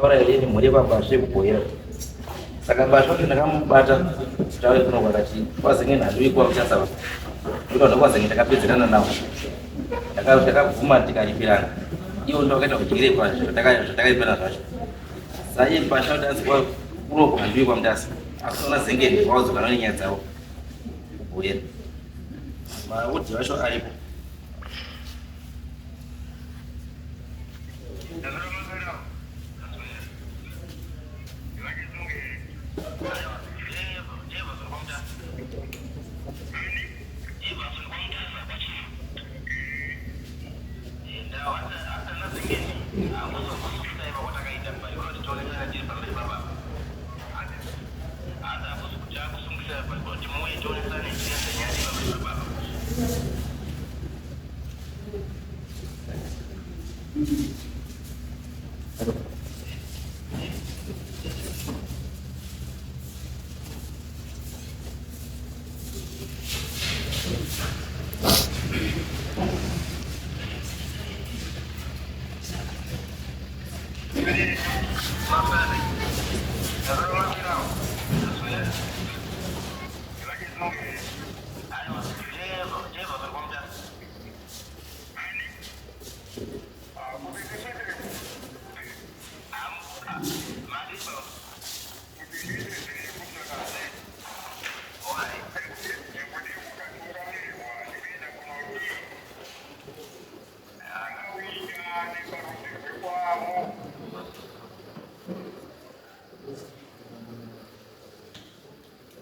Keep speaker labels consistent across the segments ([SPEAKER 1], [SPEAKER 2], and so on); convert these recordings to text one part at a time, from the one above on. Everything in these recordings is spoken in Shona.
[SPEAKER 1] Ora ilini muri kwabashe kuboyera. Saka basho kuti ndakamubata tawe kunogara chi. Kwazinge nazvi kwa kuchasa. Ndiko kwazinge takapedzerana nawo. Takavhuma tikaripirana. Iwo ndo akaita kuchigire kwazvo takaipera zvacho. Sai basho danzwa kuno kwandwi kwa mutasa. Asona zengeni kwazo kana nyaya dzawo. Kuboyera. Maudhi wacho aripo.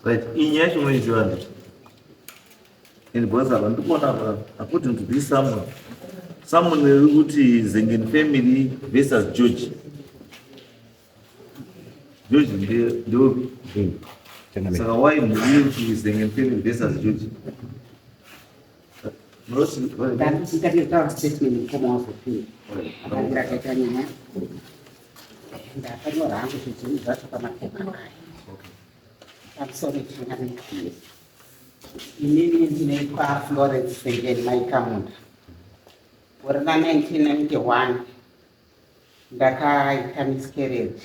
[SPEAKER 2] Right, inyaya chimwe ichiwanda. And because abantu bona according to this someone wekuti Zengen family versus George ndio saka why muri kuti Zengen family versus George?
[SPEAKER 3] Ndakita statement kama wapi. Akira kaitanya. Ndakanyora hangu kuti zvacho pamapepa. I'm sorry to have you. Inini ndinoitwa Florence Sengeni Maikamunda. Gore 1991 ndakaita miscarriage.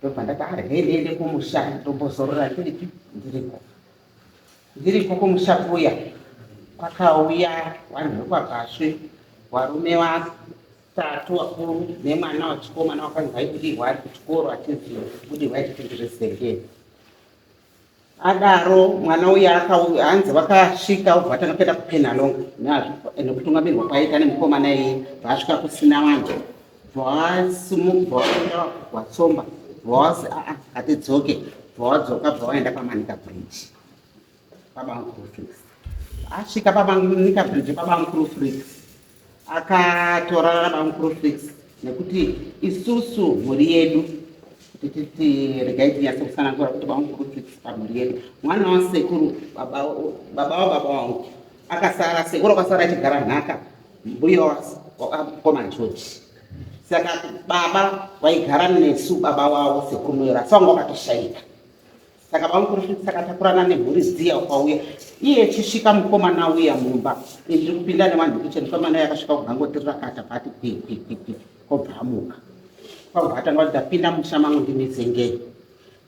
[SPEAKER 3] Ndobva ndakaenda kumusha ndombozorora ndiriko kumusha kuya. Kwakauya vanhu vekwabvasve varume vatatu vakuru nemwana wachikomana wakanzi vaibudirwa ari kuchikoro achibudirwa achipindure Sengeni. Adaro mwana uya hanzi vakasvika ubva atanga kupenalonga nekutungamirwa kwaita nemukomana iye vasvika kusina vanhu vasimuvaenda vatsomba vasi hatidzoke vwadzoka bvawaenda pamanika bridge pabankuru flix asvika pamanika bridge pabankuru flix akatorana nabankuru flix nekuti isusu mhuri yedu titi regai tinyase kusanangura kuti bankuru flix pamhuri yedu mwana wasekuru baba wangu akasara sekuru akasara achigara nhaka mbuya wakakoma George. Saka baba vaigara nesu baba wavo sekuru muyera sanga wakatoshaika. Saka bankuru flix akatakurana nemhuri dziya ukauya iye chisvika mukomana uya mumba ndiri kupinda nevanhu kicheni mukomana uya akasvika kugangotirira kata pati kwi kobvamuka kwakatanga kuti ndapinda musha mangu ndine Sengeni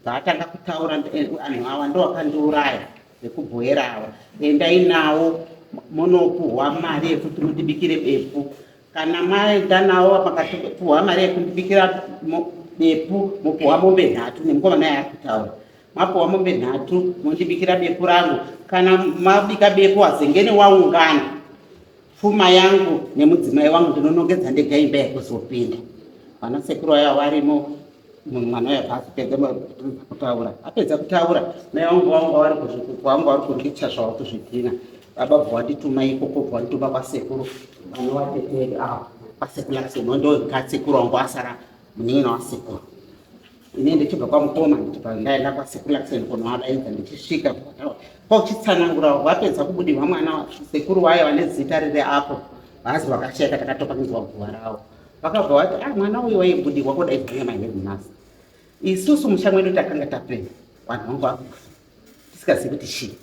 [SPEAKER 3] vaatanga kutaura anhu ava ndo vakandiuraya nekubhoyera ava endai nawo munopuhwa mari yekuti mundibikire bepu kana maenda nawo makatopuhwa mari yekundibikira bepu mupuhwa mombe 3 nemukomana uya ari kutaura mapuhwa mombe 3 mundibikira bepu rangu kana mabika bepu waZengeni waungana pfuma yangu nemudzimai wangu ndinonongedza ndega imba yekuzopinda. Vana sekuru aya varimo mwana uya bhazi pedza kutaura apedza kutaura mai wangu vari kundicha zvavo kuzvidhina baba bva wandituma ikoko bva wandituma kwasekuru vana vateteri avo kwasekuru lakuseno ndoga sekuru wangu asara munin'ina wasekuru ine ndichibva kwamukoma ndibva ndaenda kwasekuru lakuseno kunovadaidza ndichisvika pauchitsanangura vapedza kubudirwa mwana sekuru vaya vane zita riri apo bhazi vakasheka takatopangidzwa guva ravo vakabva vati mwana uyu waibudirwa kodaidzanya mahedinasi isusu musha mwedu takanga tapenya vanhu vangu tisingazivi kuti chii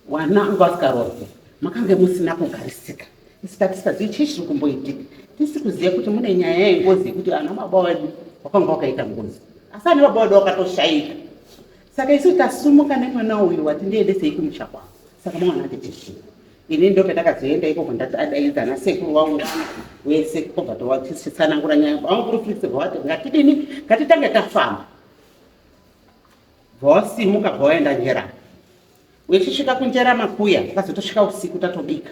[SPEAKER 3] wana angu asikarodzwa makange musina kugarisika tisikazivi chii chiri kumboitika tisi kuziva kuti mune nyaya yengozi yekuti ana baba vedu wakanga wakaita ngozi asani baba wadu wakatoshaika saka isu tasumuka nemwana uyu wati ndiendesei kumusha kwavo saka mwana ati tishi ini ndo petakazoenda ikoko ndadaidza nasekuru wangu wese kobva tovatsanangura nyaya vaungurufisirwa vati ngatidini ngatitange tafamba vawasimuka vawaenda njera wechisvika kunjera makuya vakazotosvika usiku tatobika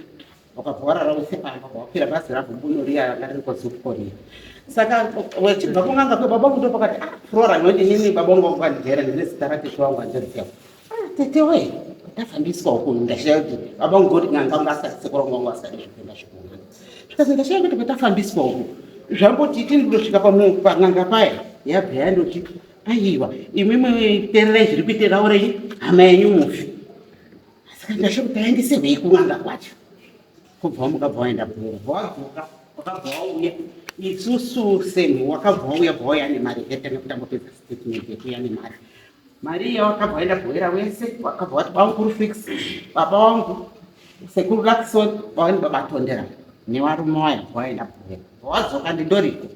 [SPEAKER 3] wakabva warara wese pamba vakwira bhazi rabvumbunoria ranga riri kozupkoria saka wechibva kunganga kwebabangu ndo pakati flora noti nini babangu wangu andijera ndine zita ratete wangu anjeriziva tete we ndafambiswa uku ndashaya kuti babangu ngoti nganga unga asati sekuru wangu asati zvikuenda zvikunga zvikazi ndashaya kuti kwetafambiswa uku zvamboti tindosvika panganga paya yabva yandoti aiwa imwimwe tererai zviri kuitira urei hama yenyu mufi saka ndasha kuti aendesehwei kunganga kwacho kubva mukabva waenda bhura vwadzoka wakabva wauya isusu semhu wakabva wauya bvauya nemari etanga kutambopedza statement yekuya nemari mari yawakabva waenda bhoera wese wakabva wati bankuru fix baba wangu sekuru lakson vawani babatondera nevarume waya vaenda bhoera wadzoka ndindoriko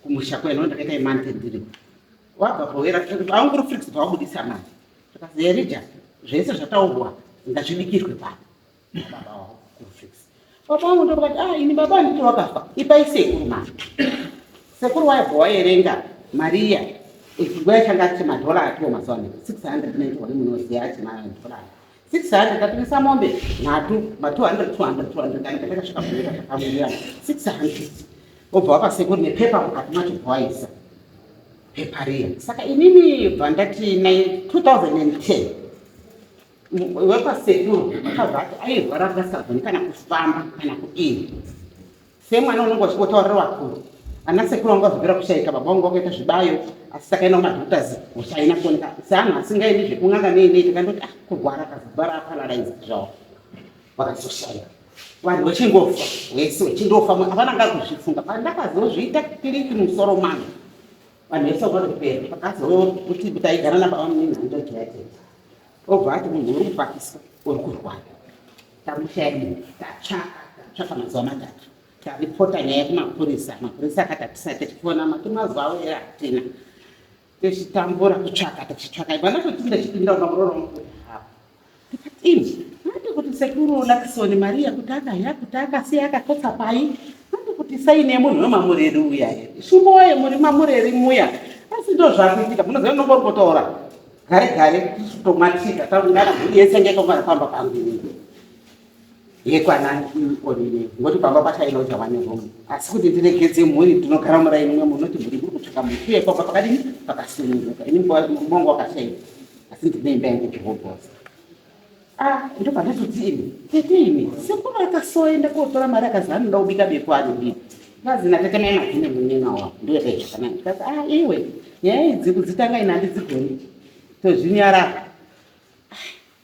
[SPEAKER 3] kumusha kwenu ndakaita imante ndiriko wabva bhoera bankuru fix vawabudisa mari zvikazi herija zvese zvataurwa ngazvibikirwe pano baba wavo kurufix baba wangu ndokati ini baba nditi wakafa ipai sekuru mari sekuru waibva waerenga mariya nguva yachanga ati madhola atiwo mazuva ano 690 wari munoziya ati madhola 600 katengesa mombe nhatu ma200 kana katakasvika kuita zvakamurirana 600 obva wakasekuru nepepa mukati macho bvawaisa pepa riya saka inini bva ndati 2010 wepasekuru akabva ati airwara akasagoni kana kufamba kana kudini semwana unenge uchingotaurira vakuru ana sekuru wangu azopera kushaika baba wangu wakaita zvibayo asi saka ina madhoktors usaina kuoneka seanhu asingaendi zvekung'anga nei tikandoti kurwara akazobara aparalyze zvavo vakazoshaika vanhu vachingofa wese vachindofa hapana angakuzvifunga pandakazozviita kiriki musoro mangu vanhu vese vakatopera pakazokuti taigara nababa munenhando jayatete obva ati munhu uri kupakiswa uri kurwara tamushaini tatsvaka mazuva matatu taripota nyaya kumapurisa mapurisa akati hatisati tichiona mazuva avo ere hatina tichitambura kutsvaka tichitsvaka pandakoti ndachipinda pamuroro wangu tikati ini ati kuti sekuru lakisoni mariya kuti akaya kuti akasiya akakotsa pai ati kuti saine munhu wemamureri uya here shumbo waye muri mamureri muya asi ndo zvakuitika munoziva nongori kutoora gare tomwatika taungana mhuri yese ngekongana pamba pangu yekwana orire ngoti pamba pachaina kuti wane romo asi kuti ndiregedze mhuri tinogara muraini mwe munoti mhuri muri kutsvaka muti uye pamba pakadini pakasununguka ini mongo wakashaika asi ndine imba yangu jehovhosa ndo pandazoti ini tete ini sekuru akasoenda kotora mari akazi anoda kubika bepo ari ndini kazi natete mai madhine munena wavo ndoyakaita zvakanaka kazi iwe nyaya idzi kudzitanga ina handidzigoni tozvinyarara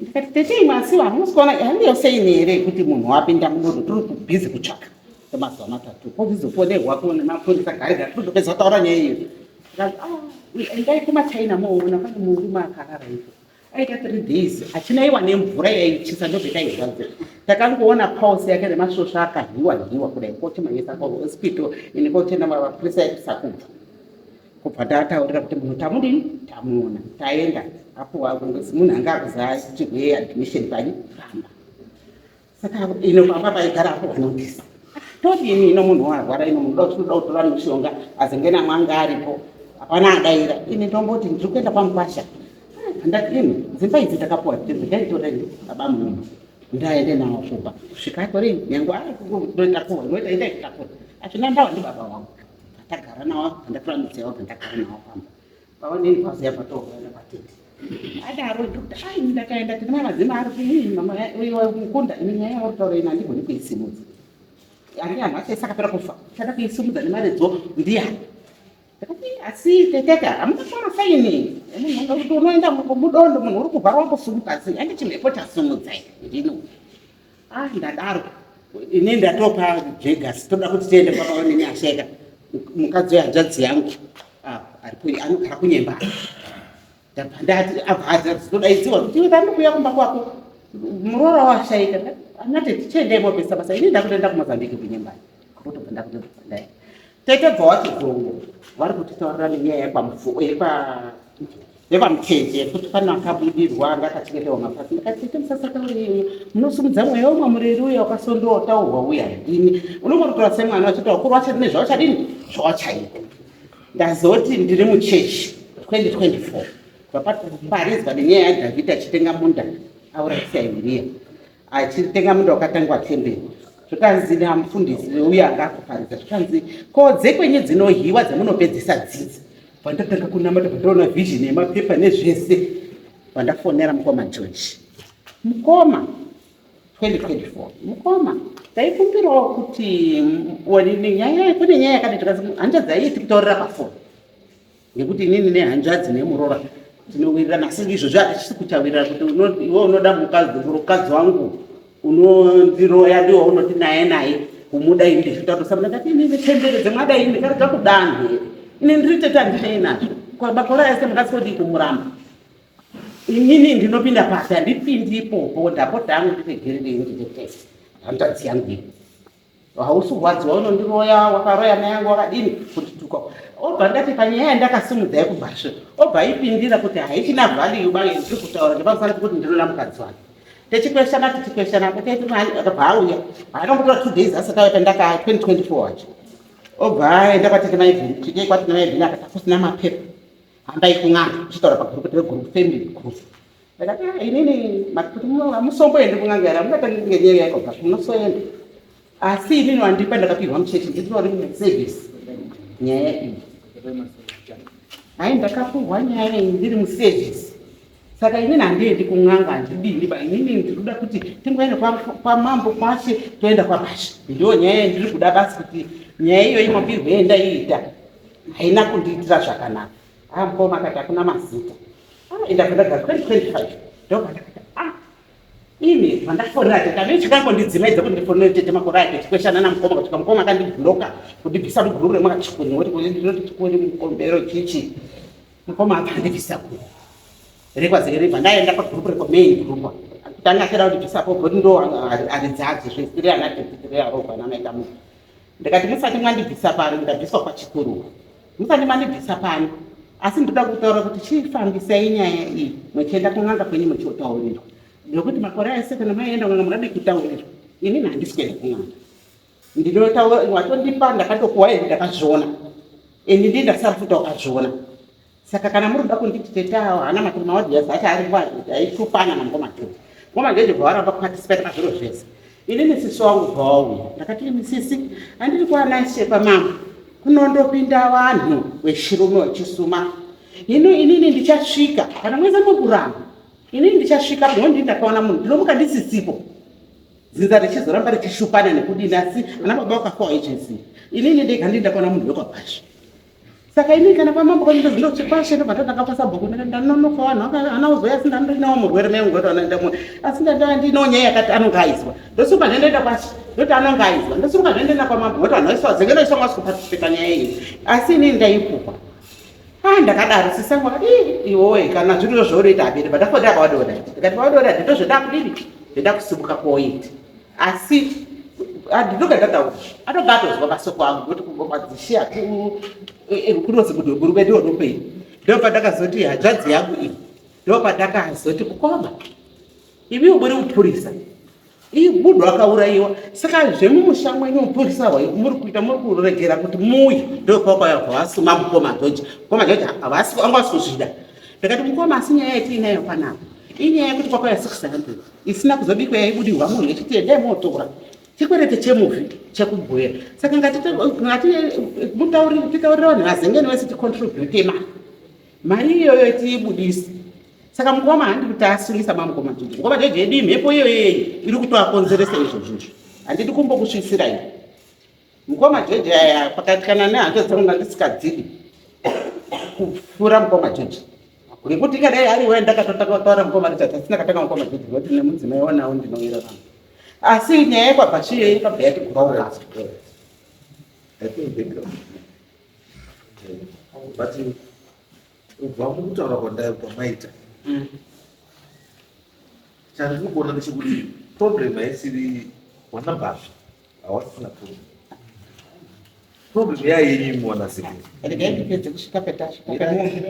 [SPEAKER 3] ndikati tete imwe asi hamusikuona handiyosei here kuti munhu wapinda munodo tiri kubhizi kutsvaka kwemazuva matatu kozizoponerwa nemapurisa gari todopedza kutaura nyaya iyo ndikati endai kumachina moona pane murume akarara ipo aita 3 days achinaiwa nemvura yaichisa ndobvetaizvanze takangoona pause yake nemasvosva akahiwa kudai kotimaisa kuhospital ini kotenda mapurisa aitisakubva kubva ndataurira kuti munhu tamudini tamuona taenda apo munhu anga akuzachiwe admission pani famba saka ino pamba paigara apo vanotisa todini ino munhu warwara ino munoda tinoda kutora mishonga azengena mwanga aripo hapana adaira ini ndomboti ndiri kuenda pamukwasha ndati ini dzimba idzi takapuwa ndaitoreni baba munhu ndaende nawo kuba svikatori nyange ari ndoitapuwa noita ndaitapuwa achina ndawa ndi baba wangu atagara nawo ndatora midziyo ndagara nawo pamba paonei paziya patoona patete adaro kuti ndakaenda tine madzima ari kuii mama mukunda ine nyaya yauritaura ina handigoni kuisimudza ani anhu acho sakapera kufa chada kuisimudza nemari dzo ndiyani ndakati asi teteka hamungakona saini munhu kuti unoenda mudondo munhu uri kuvhara wambosumuka sei andi chimhepo chasumudzai ndino ndadaro ini ndatopa jegas toda kuti tiende papaonini asheka mukadzi wehanzvadzi yangu anogara kunyemba ndati abva zvinodaidziwa kuti iwe ndandikuuya kumba kwako murora washaika anati tichiendei mobvisa basa ini ndakutoenda kumozambiki kunyembani kutobva ndakutobvandai Taitobva wachizongo vari kutitaurira nenyaya yepamuteje kuti pane akabudirwa anga akachengeterwa mapasi. Ndakati musasatauriyo munosimudza mweya umwe mureri uya wakasondotaurwa uya ini unongotora semwana wachitaura kuri wacho ne zvawachadini zvawachaita. Ndazoti ndiri muchechi 2024 paparidzwa nenyaya yaDhavhidhi achitenga munda aurayisa Uriya achitenga munda wakatangwa temberi. Zvikanzi namufundisi uya akakuparidza zvikanzi kodze kwenye dzinohiwa dzemunopedzisa dzidzi pandatanga kunamata pandaona vision yemapepa nezvese pandafonera mukoma George mukoma 2024 mukoma taikumbirawo kuti kune nyaya yakati tikazi hanja dzaiti kutaurira pafoni ngekuti inini nehanzvadzi nemurora tinowirirana asi izvozvo hatichisi kutaurira kuti iwe unoda mukadzi wangu unondiroya ndiwo unoti naye kumuda ini ndizvitatosamuna ngati inini tembere dzemwada ini ndikaridza kudanhe ini ndiritete handinei nazvo makore ese mukasipoti kumuramba inini ndinopinda pasi handipindi ipopo ndapota hangu ndiregererei nditete hanzvadzi yangu iyi hausi urwadzi waunondiroya wakaroya nayangu wakadini kuti tuko obva ndati panyaya yandakasimudza yekubhasve obva ipindira kuti haichina vhalue bange ndiri kutaura ndipamusana pekuti ndinoda mukadzi wake tichikweshana akabva akambotora 2 days asati auya pandaka 2024 wacho obva aenda kwatete maivhini tikei kwatete maivhini akati kusina mapepa hambai kun'anga uchitaura pagrupu regroup family group ndakati inini kuti musomboendi kun'anga here mungatange ngenyaya yakobva munosoenda asi inini wandipa ndakapirwa muchechi nditori muservice nyaya iyi hai ndakapurwa nyaya iyi ndiri muservice saka inini handiendi kun'anga handidini inini ndinoda kuti tingoenda kwamambo kwashe toenda kwabasha ndiyo nyaya ndiri kuda basi kuti nyaya iyo imapirwe enda iita haina kundiitira zvakanaka mukoma akati hakuna mazita ndakandagara 2025 ndokandakati ini vandafonera tete chikangondidzimaidza kuti ndifonere tete makore ayo tichikweshana namukoma kuti mukoma akandibhuroka kundibvisa muguru remwakachikuni woti ndinoti chikuni mukombero chichi mukoma akandibvisa kuri rekwazereva ndaenda pagrupu rekomain group kutanga kera kuti bvisapo goti ndo aridzadzi zvesiri anadhepitire arobva namaita munhu ndikati musati mwandibvisa pano ndabviswa kwachikuru musati mwandibvisa pano asi ndoda kutaura kuti chifambisai nyaya iyi muchienda kun'anga kwenyu muchiotaurirwa nekuti makore ese kana maenda kun'anga munadi kutaurirwa inini handisi kuenda kun'anga ndinotaura watondipa ndakatokuwa ende ndakazviona ini ndi ndasafuta wakazviona saka kana muri kuda kunditi tete awo hana matiri mawadhiyazi acho ari aitupana namukoma George ngoma George bvawaramba kupatisipeta pazviro zvese inini sisi wangu bvawauya ndakati imi sisi handiri kuanashepa mama kunondopinda vanhu vechirume vechisuma hino inini ndichasvika kana mweza mukuramba inini ndichasvika mhondi ndakaona munhu ndinomuka ndisisipo dzinza richizoramba richishupana nekudini asi ana baba vakafawo agency inini ndega ndakaona munhu wekwabhasha saka inini kana pamambo kwangu ndinochikwashe ndobva ndakapasa bhuku ndanonofa vanhu anauzoya asi ndandinawo murwere mengu anoenda mwe asi ndinonyaya yakati anonga aizwa ndosuka ndendoenda kwashi ndoti anonga aizwa ndosuka ndendoenda kwamambo kuti vanhu vaiswa zengenoiswa mwasi kupatisipeka nyaya iyi asi inini ndaipupa ndakadaro sisangu akati iwowe kana zviriyo zvaunoita abereba ndafonda akawadoda ndikati wadoda nditozvoda kudini ndoda kusimuka koiti asi ndinoga ndataura anobva atozwa masoko angu kuti kumbomadzishiya kunozi kuti gurume ndionopei ndobva ndakazoti hanzvadzi yangu iyi ndobva ndakazoti kukoma ivi muri mupurisa iyi munhu akaurayiwa saka zvemumusha mwenyu mupurisa wayo muri kuita muri kuregera kuti muyi ndokwakavasuma mukoma George mukoma George anga vasi kuzvida ndakati mukoma asi nyaya yetiinayo panapa inyaya yekuti kwakauya 600 isina kuzobikwa yaibudirwa munhu echiti endai motora chikwerete chemuvi chekubhuya saka titaurire vanhu vazengeni vese ticontribute mari iyoyo tiibudise saka mukoma handiri kuti asungisa mamukoma George mukoma George yedu imhepo iyoyo iri kutoakonzeresa izvozvizvo handidi kumbokusvisira ini mukoma George aya pakati kana nehanzo dzangu ndisikadziri kupfuura mukoma George ngekuti ikadai ariwe ndakatotaura mukoma George asina katanga mukoma George ngekuti nemudzimai wanawo ndinoira vanhu asi nyaya yekwabhashiyo ikabva yatiguraura
[SPEAKER 2] but ubva mukutaura kwamaita chandiri kuona ndechekuti problem haisiri wanabhasha hawasisina problem problem yayenyu mwana zingeni.
[SPEAKER 3] Regai ndipedze kusvika petasvika.
[SPEAKER 2] Mimi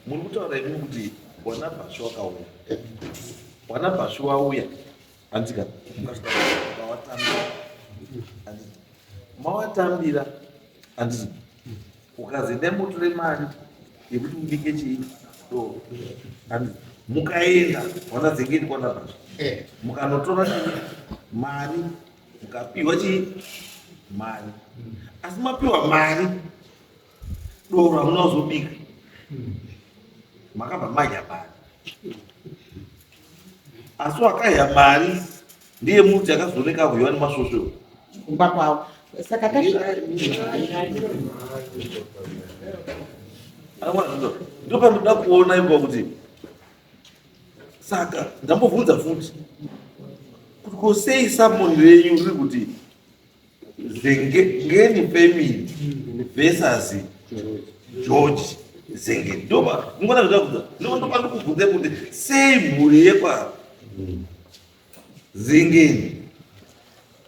[SPEAKER 2] muri kutaura imi kuti NaMUTASA wakauya. NaMUTASA wauya andika mukasvika mawatambira anditi ukazi ndembotore mari yekuti mubike chii anditi mukaenda wana zingeni NaMUTASA mukanotora chii mari mukapiwa chii mari asi mapiwa mari doro hamuna kuzobika makabva madya mari asi wakadya mari ndiye muti akazooneka kuyiwa nemasvosvo
[SPEAKER 3] kumba kwavo saka
[SPEAKER 2] ndo panoda kuona ipa kuti saka ndambobvunza futi kuti kosei samoni renyu riri kuti zengeni family versus George Zengeni ndoba ngona ndakuza ndopanda kubvunza kuti sei mhuri yepa Zengeni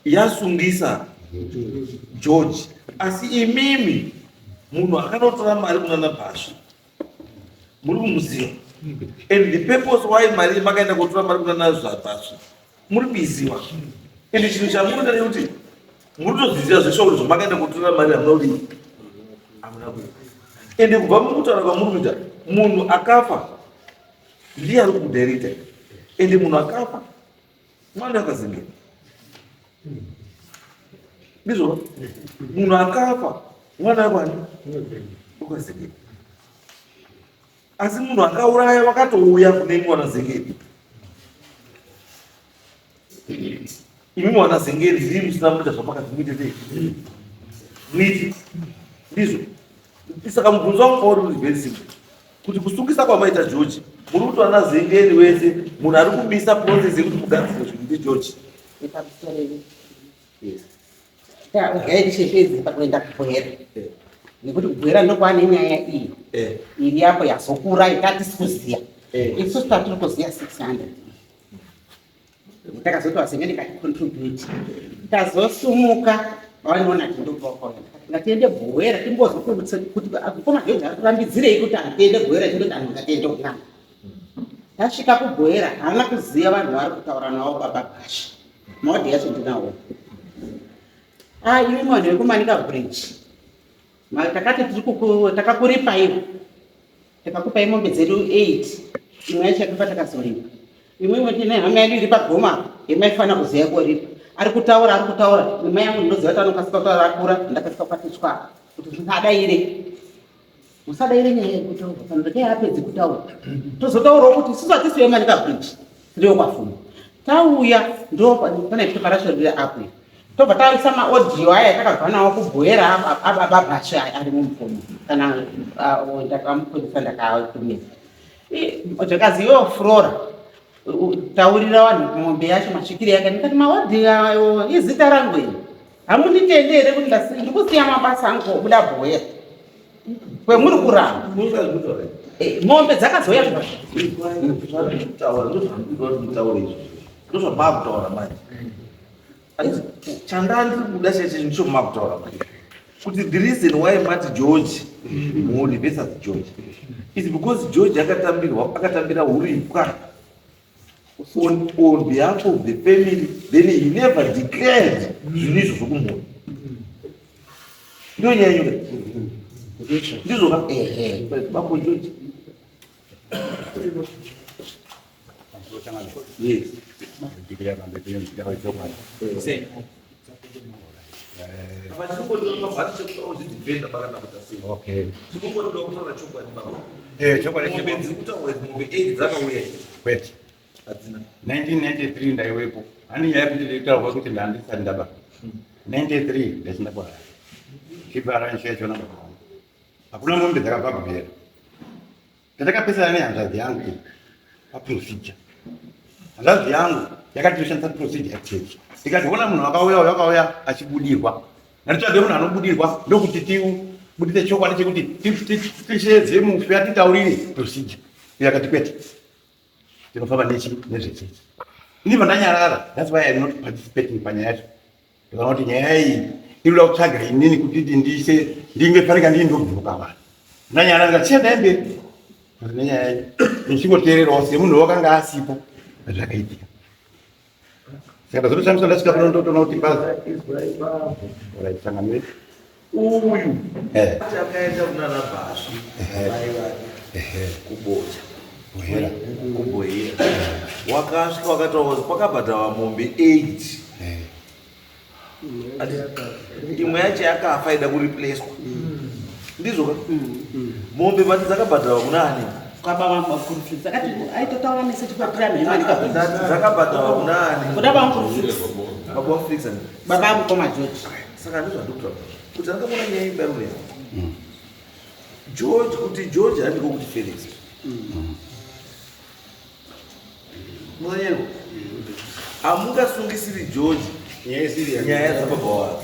[SPEAKER 2] yasungisa George asi imimi munhu akanotora mari kuna NaMUTASA muri kumuziva and the purpose why mari makaenda kutora mari kuna NaMUTASA muri kuiziva and chinhu chamunoda nekuti muri kutodzidzira zveshe kuti zvamakaenda kutora mari hamuna kuti ende kubva mukutaura kwamuri kuita munhu akafa ndiye ari kudirita ende munhu akafa mwana akazengeni ndizvo munhu akafa mwana akwani ukazengeni asi munhu akauraya wakatouya kune mwana zengeni imi mwana zengeni ndiri musina kuita zvapakazimutete mwiti ndizvo saka mubvunzo wangu uri very simple kuti kusungisa kwamaita George muri kutowana Zengeni wese munhu ari kumisa process yekuti mugadzire zvinhu ndiGeorge
[SPEAKER 3] gaidisheshedzi pakuenda kubwera nekuti kubwera ndokwane nyaya iyi iri yapo yazokura ikatisi kuziya isusu tatiri kuziya 600 takazoti Zengeni katicontribute tazosumuka vanoona kuti ndobvakoenda ngatiende bwera timbozokubutsa kuti akukoma George ari kurambidzirei kuti tiende bwera tindoti anhu ngatiende kunama tasvika kubwera haana kuziya vanhu vari kutaura navo bababhasha maodhi yacho ndinawo imi vanhu vekumanika bridge takati takakuripaiwo takakupai mombe dzedu 8 imwe yacho yakafa takazoripa imwe tine hama yedu iri pagoma yemaifana kuziya koripa ari kutaura imwe yangu ndinoziva kuti anokasika kutaura akura ndakasika kwatitswa kuti musadaire nyaya yekutaura kana ndakei apedzi kutaura tozotaurawo kuti isusu hatisi vemanika bridge tiriyo kwafuma tauya ndo pane preparation iri apo tobva taisa maaudio aya yatakabva nawo kubwera abababhasha ari mumupfumo kana ndakamupurisa ndakatumira ndakazivawo Flora taurira vanhu mombe yacho masvikiro yake ndikati maaudio ayo izita rangu iri hamunitendere kuti ndikusiya mabasa angu obuda bwera kwemuri kuramba mombe dzakazoya
[SPEAKER 2] ndozvamavutaura manje chandandiri kuda cheche ndichomavutaura manje kuti the reason why mati George mhuri versus George is because George akatambira huripwa on behalf of the family, then he never declared zvinhu izvo zvokumhuri ndo nyaya yake ndizoka bako George yes
[SPEAKER 4] okay 1993 ndaiwepo ani yaipindi nditaurwa kuti ndandisati ndabara 93 ndachindabara chibara nchecho nabara hakuna mombe dzakabva kubhera tatakapesana nehanzvadzi yangu paprocedure hanzvadzi yangu yakati toshandisa procedure yachechi ikationa munhu akauya achibudirwa natitsvage munhu anobudirwa ndokuti tibudise chokwadi chekuti tishedze mufe atitaurire procedure yakati kwete tinofamba nezvechechi ndibva ndanyarara. That's why I'm not participating panyaya yacho kuti nyaya iyi inoda kutsvagira inini kuti ndise ndingefarika ndindobvuka vanhu nanyana ngatienda mberi kuti nenyaya iyi ndichingoteererawo semunhu wakanga asipo zvakaitika saka zvotoshamisa ndasvika pano ndotona kuti bazitangamiri
[SPEAKER 2] uyu akaenda kunana Bhashi kubocha kubohera wakasvika wakataura kwakabhadharwa mombe 8 imwe yacho yakafa ida kuripleswa ndizvo mombe mati dzakabhadharwa kunani dzakabhadharwa kunani
[SPEAKER 3] baba amukoma George
[SPEAKER 2] saka ndizvandokutaura kuti andakabona nyaya ibarure George kuti George handiko kuti Felix mwanyeru amungasungisiri George nyaya dzababa wako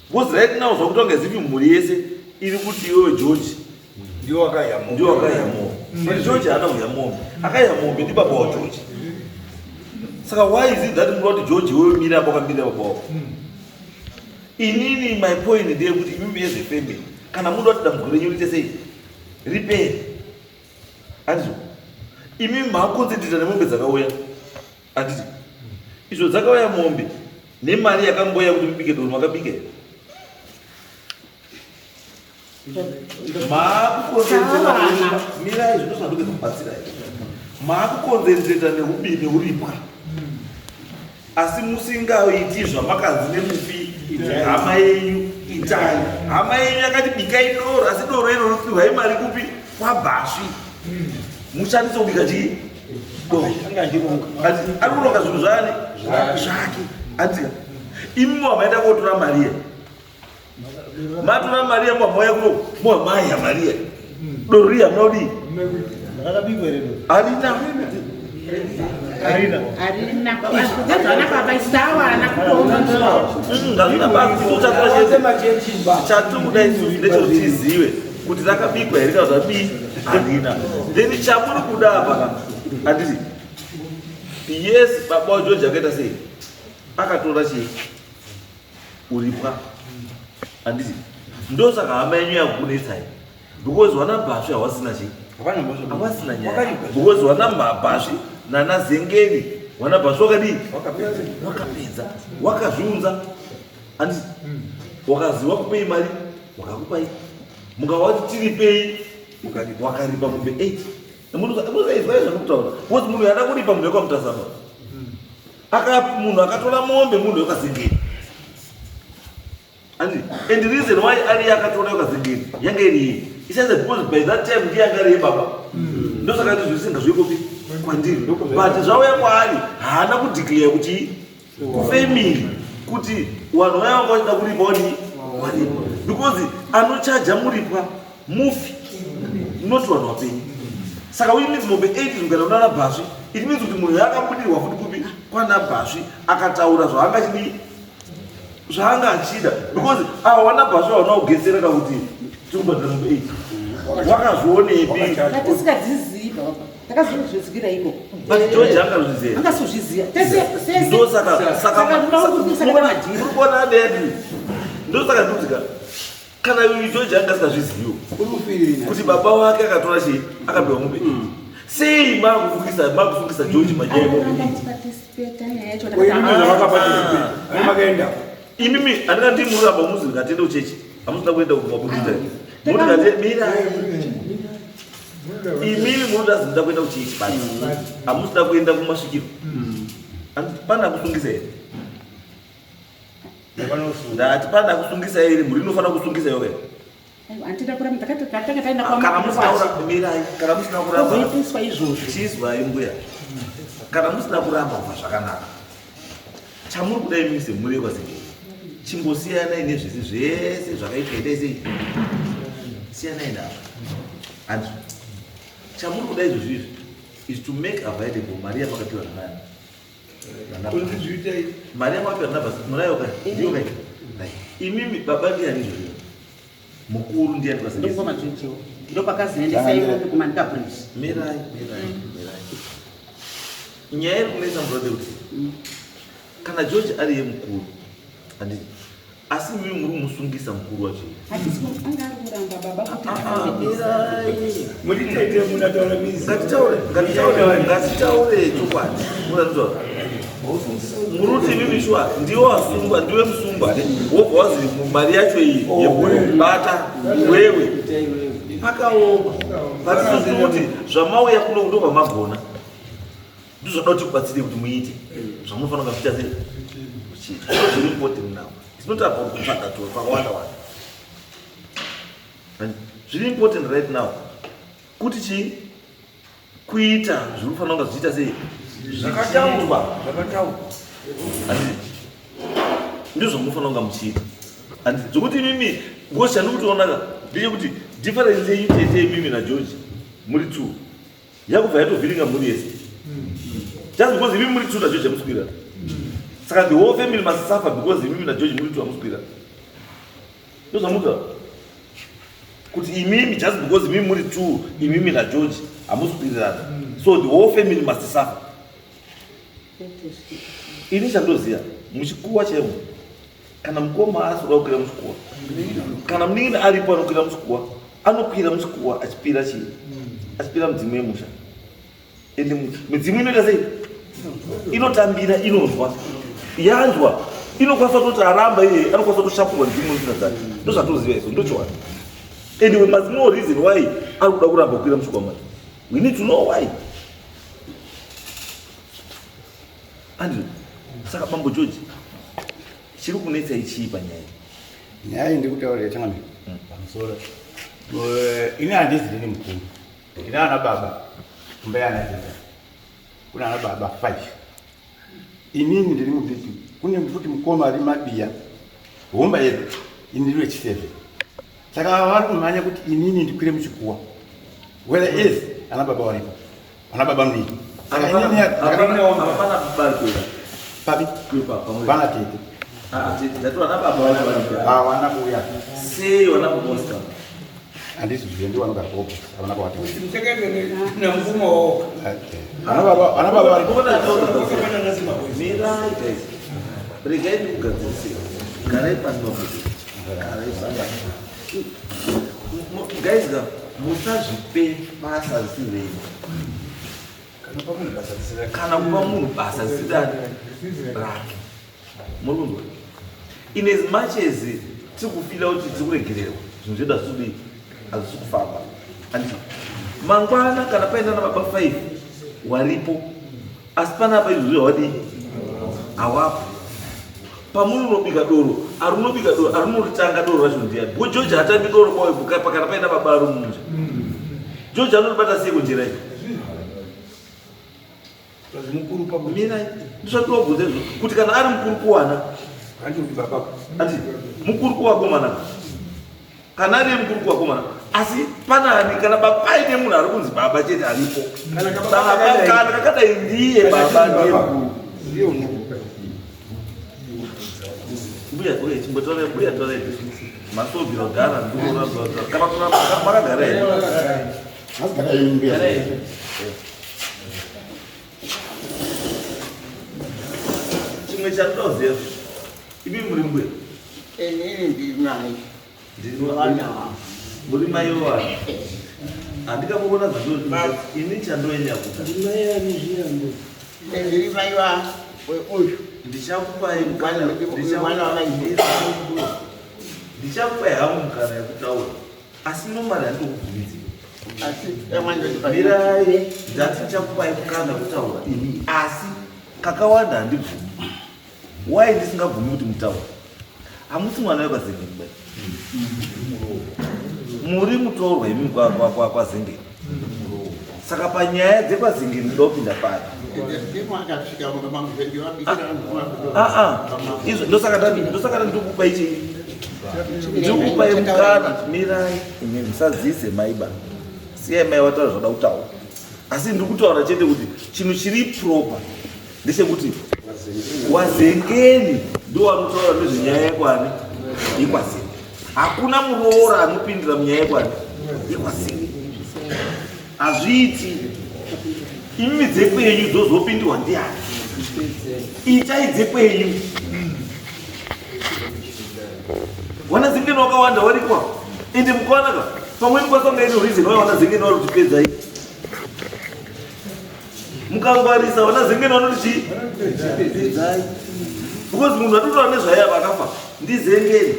[SPEAKER 2] because right now zvakutonga zivi mhuri yese iri kuti iwewe George ndio wakayamombe but George haana kuyamombe akayamombe ndi baba wa George saka why is it that munoti George iwewe mira apo wakamira baba wako inini my point ndeyekuti imimi as a family kana mundu ati dambudziko renyu riite sei repair andizvo imimi maakonzentrata nemombe dzakauya anditi izvo dzakauya mombe nemari yakamboya kuti mubike doro makabike mirai zvinosvanduke kubatsirai maakukonzentrata neubini uripwa asi musingaiti zvamakanzi nemufi hama yenyu itai hama yenyu yakati bikai doro asi doro iro ropiwai mari kupi kwaBhashi mushandise kubika chii ari kuronga zvinhu zvani zvake atika imimi wamaenda kotora Mariya matora Mariya mwamauya kuno mwamaya Mariya doro riya munodii harina chatikuda isusu ndechozvizive kuti rakabikwa here kana zvabii harina then chamuri kuda apa handiti yes baba waGeorge akaita sei akatora chii uripwa handiti ndosaka hama yenyu yakunetsai because wana Bhashi hawasina chii hawasina nyaya because wana Bhashi nana Zengeni wana Bhashi wakadii wakapedza wakazviunza handiti wakaziva kupei mari wakakupai mukawati tiripei wakaripa mombe 8 musaizvai zvandokutaura kuti munhu yada kuripa munhu wekwaMutasa munhu akatora mombe munhu wekwaZengeni and the reason why ari akatora wekwaZengeni yanga iri iyi isaisa because by that time ndiye yanga ari yebaba ndosaka kuti zvisinga zvikopi kwandiri but zvauya kwaari haana kudeclare kuti kufamily kuti vanhu vaya vanga vachida kuripa wani waripa because anochaja muripwa mufi not vanhu vapenyu saka uyi means mombe 8 zvikaenda kunana Bhashi it means kuti munhu yakabudirwa futi kupi kwana Bhashi akataura zvaanga achida because ava wana Bhashi vaona kugesereka kuti tikubhadhira mombe 8 wakazvionepi
[SPEAKER 3] takazvizigira iko
[SPEAKER 2] but George angazviziva
[SPEAKER 3] angasozviziva
[SPEAKER 2] ndosaka ndosaka ndotika kana George angasingazviziviwo kuti baba wake akatora chii akapewa mombe sei makusungisa George manyaya imimi handina ndimuramba muzi ndikatenda uchechi hamusina kuenda kumabudisa imimi munodazi ndida kuenda kuchechi basi hamusina kuenda kumasvikiro pana kusungisa here ndati pana kusungisa here muri inofanira kusungisa yoga kana musina kuramba chizwai mbuya kana musina kuramba kuva zvakanaka chamuri kuda imimi semhuri yekwaZengeni chimbosiyanai nezvese zvese zvakaitwa itai sei siyanai nazvo and chamuri kuda izvozvizvi is to make available mari yamakapiwa nanani mari yamakapiwa naNaBasa munayoka ndiyo kaita imimi baba ndiani izvozvizvi mukuru ndiani kwaZengeni mirai nyaya iri kunetsa murode kuti kana George ari yemukuru andi asi mimi muri musungisa mukuru wacho ngatitaure chokwadi murazwa muruti mimi shwa ndiwo wasungwa ndiwe musungwa wobva wazi mari yacho iyi yekubata wewe pakaoma patinozivi kuti zvamauya kuno ndo pamagona ndizvoda kuti kubatsire kuti muite zvamunofanira kuita sei zviri important now. It's not about kupata tu pakawanda wanda. Zviri important right now kuti chi kuita zvinofanira kunge zviita sei zvakataurwa ndizvo munofanira kunge muchiita zvokuti mimi ngosha ndikutoona ndechekuti difference yenyu tete mimi naGeorge muri two yakubva yatovhiringa muri yese just because mimi muri two naGeorge amuswirana. Saka the whole family must suffer because mimi na George muri two amuswirana. Ndozamuka kuti imimi just because mimi muri two imimi na George amuswirana. So the whole family must suffer. Ini chandoziya muchikuwa chemo kana mukoma asura kukwira muchikuwa kana munini aripo anokwira muchikuwa anokwira muchikuwa achipira chii achipira mudzimu yemusha ende mudzimu inoita sei inotambira inonzwa yanzwa inokwanisa kuti aramba iye anokwanisa kushapurwa mudzimu nzira dzake ndozvatoziva izvo ndochowana and we must know reason why ari kuda kuramba kukwira muchikuwa macho. We need to know why. And saka bambo George chiri kunetsa ichi panyaya
[SPEAKER 4] ndikutaurira changami pamusoro ini handisi ndini mukuru ndina ana baba mbayana tete kuna ana baba 5 inini ndiri mudiki kune mfuti mukoma ari mabiya homba yedu ini ndiri 7 saka vari kumhanya kuti inini ndikwire muchikuwa where is ana baba waripo ana baba mnini saka inini
[SPEAKER 2] apana kubalikuira
[SPEAKER 4] papi bana tete
[SPEAKER 2] That's ana baba waripo
[SPEAKER 4] wana kuya
[SPEAKER 2] sei wana kumosta
[SPEAKER 4] handisi zvendi vanogaropa avana kwati
[SPEAKER 5] na mfumo
[SPEAKER 4] ana baba waripo
[SPEAKER 2] mira guys brigade kugadzirisa garai panokuti guys musazvipe basa risirei kana kupa munhu basa risiri rake muri kunzwa in as much as tiri kufila kuti tiri kuregererwa zvinhu zvoda zvidii hazvisi kufamba anditi mangwana kana paenda nababa 5 waripo asi panapa izvo zvihwadii hawapo pamunobika doro arunobika doro arunoritanga doro racho ndiani bo George hatambi doro kwawe pakana paina baba ari mumusha George anotibata sei kunjira iyi mira ndisvatobvunza izvo kuti kana ari mukuru kuwana ati mukuru kuwakomana kana ari mukuru kuwakomana asi panani kana paine munhu ari kunzi baba chete aripo kana kakadai ndiye baba ndiye mukuru buya chimbotore buya tore masobiro gara ndura kama kuna makagara here
[SPEAKER 4] masigara imbuya
[SPEAKER 2] chimwe chandinoziva ibi muri mbuya
[SPEAKER 3] inini ndinai
[SPEAKER 2] muri mai wani handikamuona zvato ini chandoenya kuti
[SPEAKER 3] ndiri mai weuyu
[SPEAKER 2] ndichakupai ndichakupai hamu mukana yekutaura asi nomari handikubvumidzi mirai ndati ndichakupai mukana kutaura ini asi kakawanda handibvumi wai ndisingabvumi kuti mutaura hamusi mwana wekwaZengeni muri mutorwa imi kwazengeni saka panyaya dzekwaZengeni ndopinda pari izvo ndosaka ndikupai chii ndikupai mukana mirai imi musadziise maiba siyai mai wataura zvada kutaura asi ndiri kutaura chete kuti chinhu chiri proper ndechekuti waZengeni ndo wanotaura nezvenyaya yekwani yekwazenge hakuna muroora anopindira munyaya yekwani yekwazenge hazviiti imi dzekwenyu dzozopindirwa ndiani ichaidze kwenyu wana zingine wakawanda warikwa ende mukwanaka pamweni kwasonga ino reason why wana zingine vari kutipedza i mukangwarisa wana zingine vanoti pedzai because munhu atotora nezvaya vakafa ndizengeni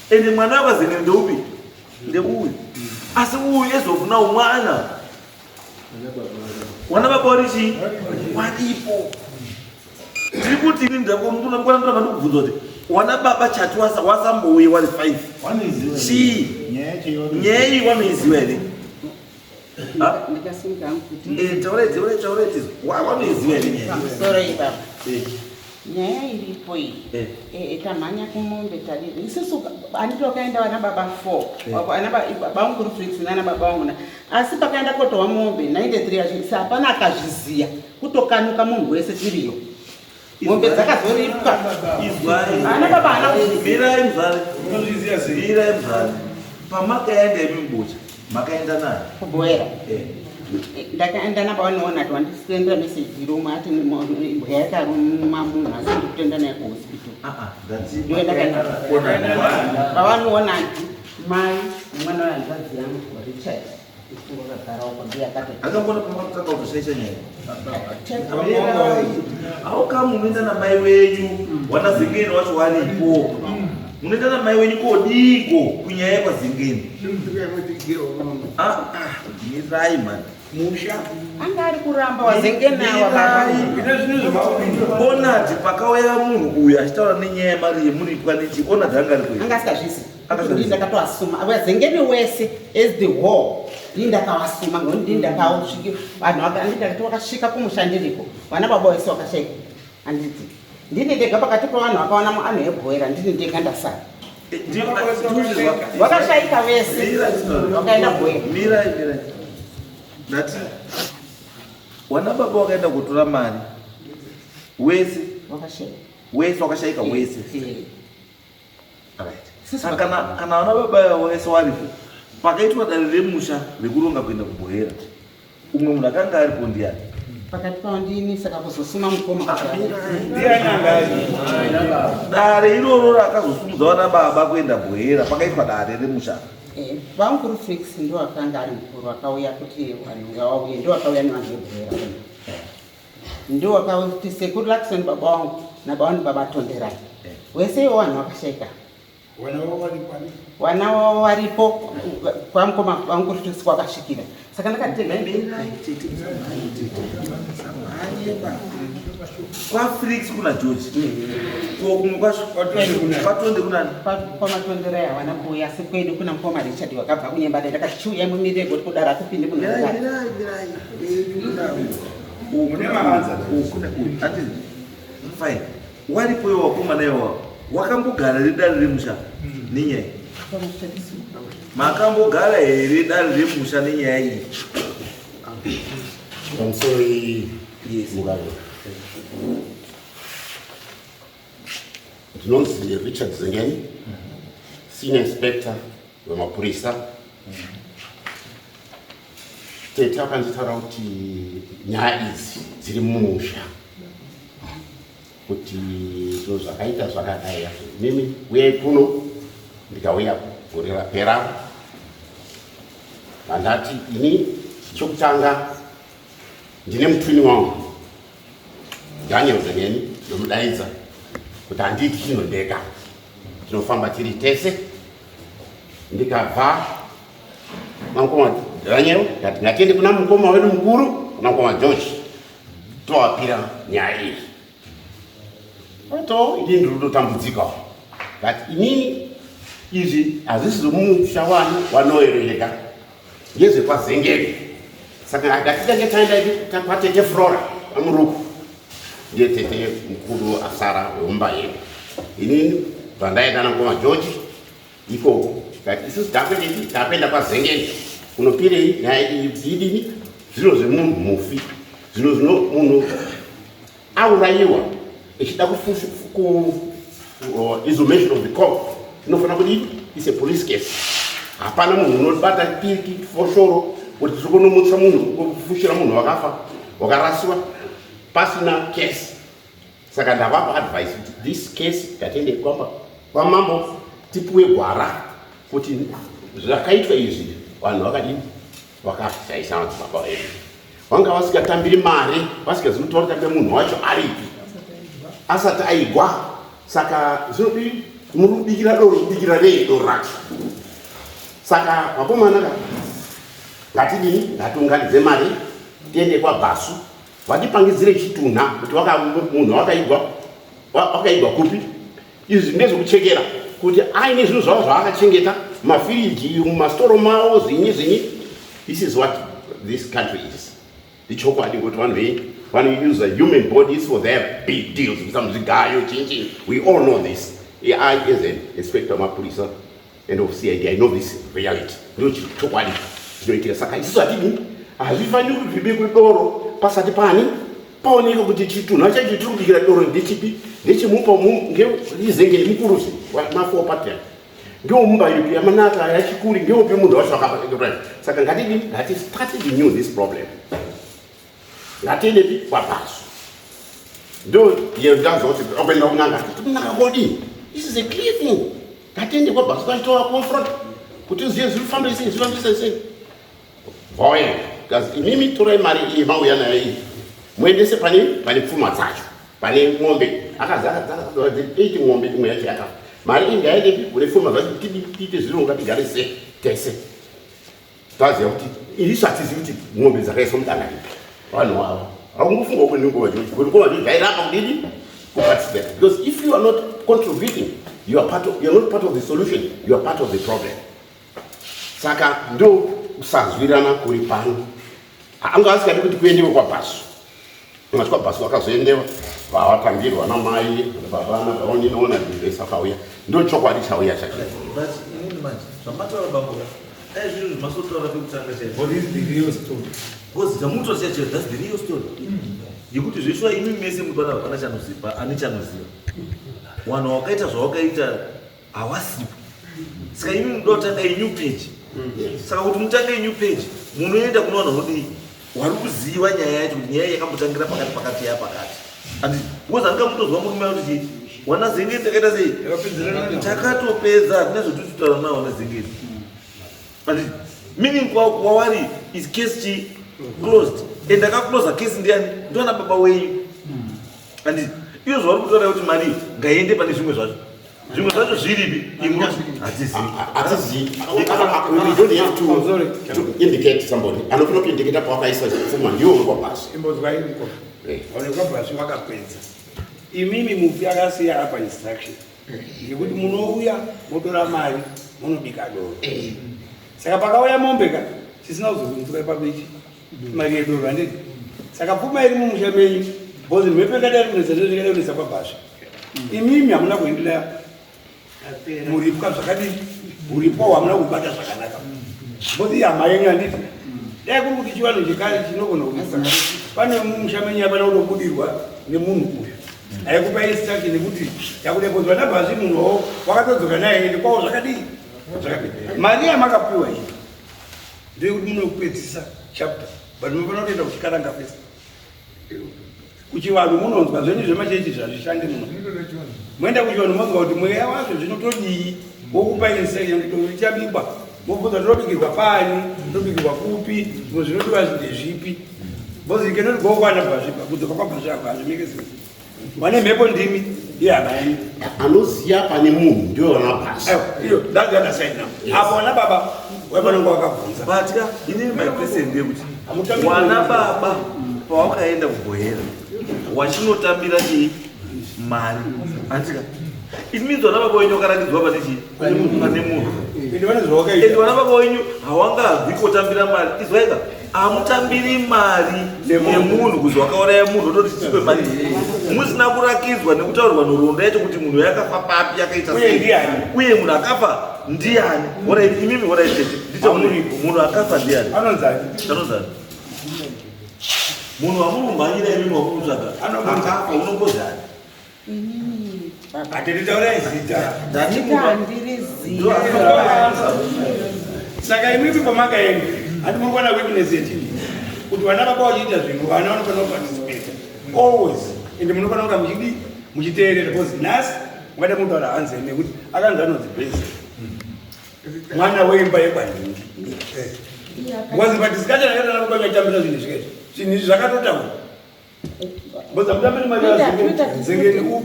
[SPEAKER 2] ende mwana wakazengeni ndeupi ndeuyu asi uyu ezofuna umwana wana baba warichi wadipo tiri kuti ini ndakona ndikubvunza kuti wana baba chati wasambouye wari 5 chii nyaya iyi wanoiziva here tauretizo wanoiziva here
[SPEAKER 3] nyaya iripo iyi tamhanya kumombe tariri isusu anditi wakaenda vana baba 4 baba vangu Rufrix nana baba vangu asi pakaenda kotowa mombe 93 yazvisi hapana akazviziya kutokanuka munhu wese tiriyo mombe dzakazoripwa ana baba hana
[SPEAKER 2] mirai mzare pamakaenda imibucha makaenda naye
[SPEAKER 3] kuboera ndakaenda naba vanoona kuti wandisendera meseji romwe ati mbwa yakaruma munhu asi ndikutenda naye kuhospital vavanoona ati mai mwana wayanzvadzi yangu Richard isingokagarawo kwambi yakati
[SPEAKER 2] akambona pamakutanga kutoshaisha nyaya auka munoenda namai wenyu wanazengeni wacho waripo munoenda namai wenyu kodiko kunyaya yekwazengeni mirai mani
[SPEAKER 5] Mushe
[SPEAKER 3] anga ari kuramba wazengenawa
[SPEAKER 2] onati pakauya munhu uyu achitaura nenyaya yemari yemuripwa nechi onati anga ari kuita
[SPEAKER 3] anga asikazvisi ndii ndakatoasuma wazengeni wese as the whole ndii ndakavasuma ngoni ndii ndakausviki vanhu ndakati wakasvika kumushandiriko vana baba wese wakashaika anditi ndini ndega pakati pavanhu vakaona anhu ebhoera ndini ndega ndasara wakashaika vese wakaenda bhoera
[SPEAKER 2] mirai ndati wana baba wakaenda kutora mari wese wakashaika wese kana wana baba wese waripo pakaitwa dare remusha rekuronga kuenda kubhoera umwe munhu akanga aripo ndiani
[SPEAKER 3] pakati pavo ndini saka kuzosuma mukoma
[SPEAKER 2] dare iroro rakazosumudza wana baba kuenda bhoera pakaitwa dare remusha
[SPEAKER 3] vangu Rufrix ndo akanga ari mukuru akauya kuti vanhu ngavauye ndo akauya nevanhu vebhoera ndo akauti sekuru Lakson baba vangu nababa vangu babatonderai wese ivo vanhu vakashaika wana wavo varipo kwamukoma vangu Rufrix kwakasvikira saka ndakatega
[SPEAKER 2] kwaFrix kuna George kumwe kwatonde kunani
[SPEAKER 3] kwamatonderai havana kuuya asi kwedu kuna mukoma Richard wakabva kunyembada ndakati chiuya mumirego kudara kupinde
[SPEAKER 2] fine waripoyo wakomana iwavo wakambogara redare remusha nenyaya makambogara here dare remusha nenyaya iyi
[SPEAKER 6] ndinonzi Richard Zengeni, senior inspector wemapurisa. Tete akanditaura kuti nyaya idzi dziri mumusha kuti zviro zvakaita zvakadai mimi uyai kuno ndikauya gore rapera vandati ini chokutanga ndine mutwini wangu Daniel Zengeni ndomudaidza kuti handiti chinondeka tinofamba tiri tese ndikabva mukoma Daniel ndati ngatiende kuna mukoma wedu mukuru kuna mukoma George toapira nyaya iyi oto ini ndinotambudzika ngati inini izvi hazvisi zvomumusha wanu wanoerereka ngezvekwazengeni saka ngatitange taenda kwatete Flora amuruku ndiye tete mukuru asara weumba yedu inini vandaenda namukoma George ikoko ngati isusu tapenda kwazengeni kunopirei nyaya iyi dzidini zviro zvemunhu mufi zvino munhu aurayiwa echida exhumation of the corpse inofanira kuti ise police case hapana munhu unobata foshoro kuti tiri kunomutsa munhu kufushira munhu wakafa wakarasiwa pasina case. Saka ndavapa advice kuti this case ngatende kwamambo tipuwe gwara kuti zvakaitwa izvi vanhu vakadini vakashaisa madzibaba edu. Vanga vasikatambiri mari, vasikazinotaura kuti munhu wacho aripi asati aigwa. Saka zvinodii murubikira rubikira rei doro racho. Saka vakomana ngatidini ngatiunganidze mari tiende kwaBasu vatipangidzire chitunha kuti munhu wakaigwa kupi. Izvi ndezvokuchekera kuti aine zvinhu zvavo zvaakachengeta mafiriji mumastoro mavo zvinyi. This is what this country is. Ndichokwadi kuti vanhu use human bodies for their big deals. Muzvigayo chinchi. We all know this. I as an inspector mapolisa and of CID, I know this reality. Ndochichokwadi zvinoitika. Saka isusu hatidi hazvifaniri kuti zvibekwe doro pasati pani paoneka kuti chitunha chacho chiri kubikira doro ndechipi ndechimupa ngezenge mukuruzi mafuwa pattern ngeomumba yupi yamanaka yachikuri ngeopi munhu wacho akapaa. Saka ngatistart to new this problem. Ngatiende kwaBasu ndo yendazo kuti openda kunanga tunanga kodi. This is a clear thing. Ngatiende kwaBasu kwachitoa confront kuti ziye zvifambisa sei. Voya because mimi torai mari iyi mauya nayo iyi muendese pane pfuma dzacho pane ng'ombe akazara 8 ng'ombe imwe yacho yakafa. Mari iyi ngaende kune pfuma dzacho tiite zviro ngatigare tese taziva kuti iliso hatizivi kuti ng'ombe dzakaiswa mudanga ripi. Vanhu ava hakungofunga kuti ngoma zvacho zvairapa kudini kuparticipate. Because if you are not contributing, you are not part of the solution, you are part of the problem. Saka ndo kusazwirana kuri pano. Anga asikati kuti kuendewe kwaBasu. Ngati kwaBasu wakazoendewa vatambirwa namai babana vaoninaona divesa kauya. Ndo chokwadi chauya chacho.
[SPEAKER 2] But inini manje zvamataura bambo zviro zvimasotaura pekutanga chaizvo.
[SPEAKER 5] What is the real story?
[SPEAKER 2] Because zvamutoziva chaizvo, that's the real story. Yekuti zveshuwa imi mese mutwana hapana chanoziva, ani chanoziva. Wanhu wakaita zvawakaita hawasipo. Saka imi munoda kutanga new page. Saka kuti mutange new page munoenda kuna vanhu vanodii wari kuziva nyaya yacho kuti nyaya yakambotangira pakati yapakati. Andi because angamutozwa murume kuti wana Zengezi takaita sei takatopedza nezvotitaura nawo neZengezi. Andi meaning kwavari is case closed. And akaclose case ndiani ndona baba wenyu. Andi iyo zvari kutaura kuti mari ngaende pane zvimwe zvacho. Zvimwe zvacho zviripi imwe
[SPEAKER 6] hatizivi. We don't have to indicate somebody. Anofuna kuindicate pawakaisa pfuma ndiwo kwaBasu.
[SPEAKER 5] Imbozwairiko one kwaBasu vakapedza. Imimi mupi akasiya apa instruction ngekuti munouya motora mari munobika doro. Saka pakauya mombeka tisina kuzokunzwa pabichi mari yedoro handiti. Saka pfuma iri mumusha menyu bhozi mepekadarinezazvikaonesa kwaBasu. Imimi hamuna kuendelea muripo zvakadini muripo hamuna kubata zvakanaka. Bhozi hama yenyu handiti dai kuri kuti chivanhu chekare chinogona kuisa pane mumusha menyu hapana kunobudirwa nemunhu uyu aikupa instruction nekuti yakudebozwa naBasu munhuwo wakatodzoka naye ende kwawo zvakadini mari yamakapiwa iyi ndeyekuti munokupedzisa chapter but munofana kuenda kuchikaranga pesa kuchivanhu munonzwa zvenyu zvemachechi zvazvishande muno moenda kuchivanhu monzwa kuti mweya wazvo zvinotodii wokupa instruction kuti richabikwa mobvunza tobikirwa pani tobikirwa kupi zvimwe zvinodiwa ndezvipi because you cannot go kwana Basu kudzoka kwaBasu apa hazvimeke sense. Vane mhepo ndimi ihama yenyu
[SPEAKER 6] anoziya pane munhu ndiwo wanaBasu.
[SPEAKER 5] Iyo that's the other side now. Apo wana baba wepanonga wakabvunza
[SPEAKER 2] but inini my question ndeyekuti wana baba pawakaenda kuBhohera wachinotambira mari andika it means wana baba wenyu wakarakidzwa pane munhu ende wana baba wenyu hawangabvi kotambira mari izwaika amutambiri mari nemunhu kuzi wakauraya munhu ototi tipe mari musina kurakidzwa nekutaurirwa nhoroondo yacho kuti munhu yakafa papi yakaita sei uye munhu akafa ndiani. Imimi munhu akafa ndiani anonzani munhu wamurumhanyira imimi wakurutsvaga akafa unombozani
[SPEAKER 5] atenditaurai zita saka imimi kwamakaenda hati murikuona weakness yetini kuti vana vaka vachiita zvinhu vana vanofanira kuparticipata always ende munofana kunga muchiteerera because nhasi ungada munhu ara hanze nekuti akanzi anodzipesa mwana weimba yekwandingi because madiscussion akaitana kwaivaitambira zvinhu zvikaizvo zvinhu izvi zvakatotaura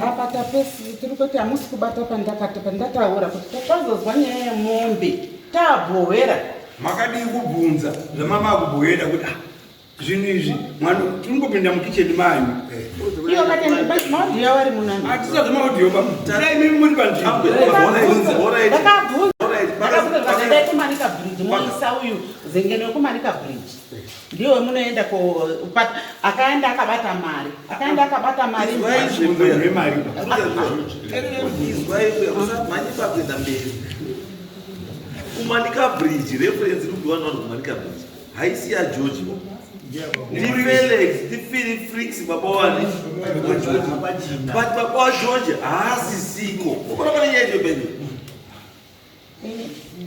[SPEAKER 3] apa tapesi tiri kuti hamusi kubata pandataura kuti takazozwa nyaya yemombe tabhowera
[SPEAKER 5] makadii kubvunza zvamama kubhowera kuti zvinhu izvi mwana tinongopinda mukicheni manyu
[SPEAKER 3] iyo kati maudhiyo vari munani
[SPEAKER 5] hatisa zvemaudhiyo paimimi muri panzvimbo
[SPEAKER 3] ndakabvunza kumanika bridge moisa uyu zengene wekumanika bridge ndiwe munoenda akaenda akabata mari
[SPEAKER 2] kumanika bridge reference ikudiwana kumanika bridge haisi ya George Felix Frix baba wani but baba wa George haasisiko ukoona nyeje beni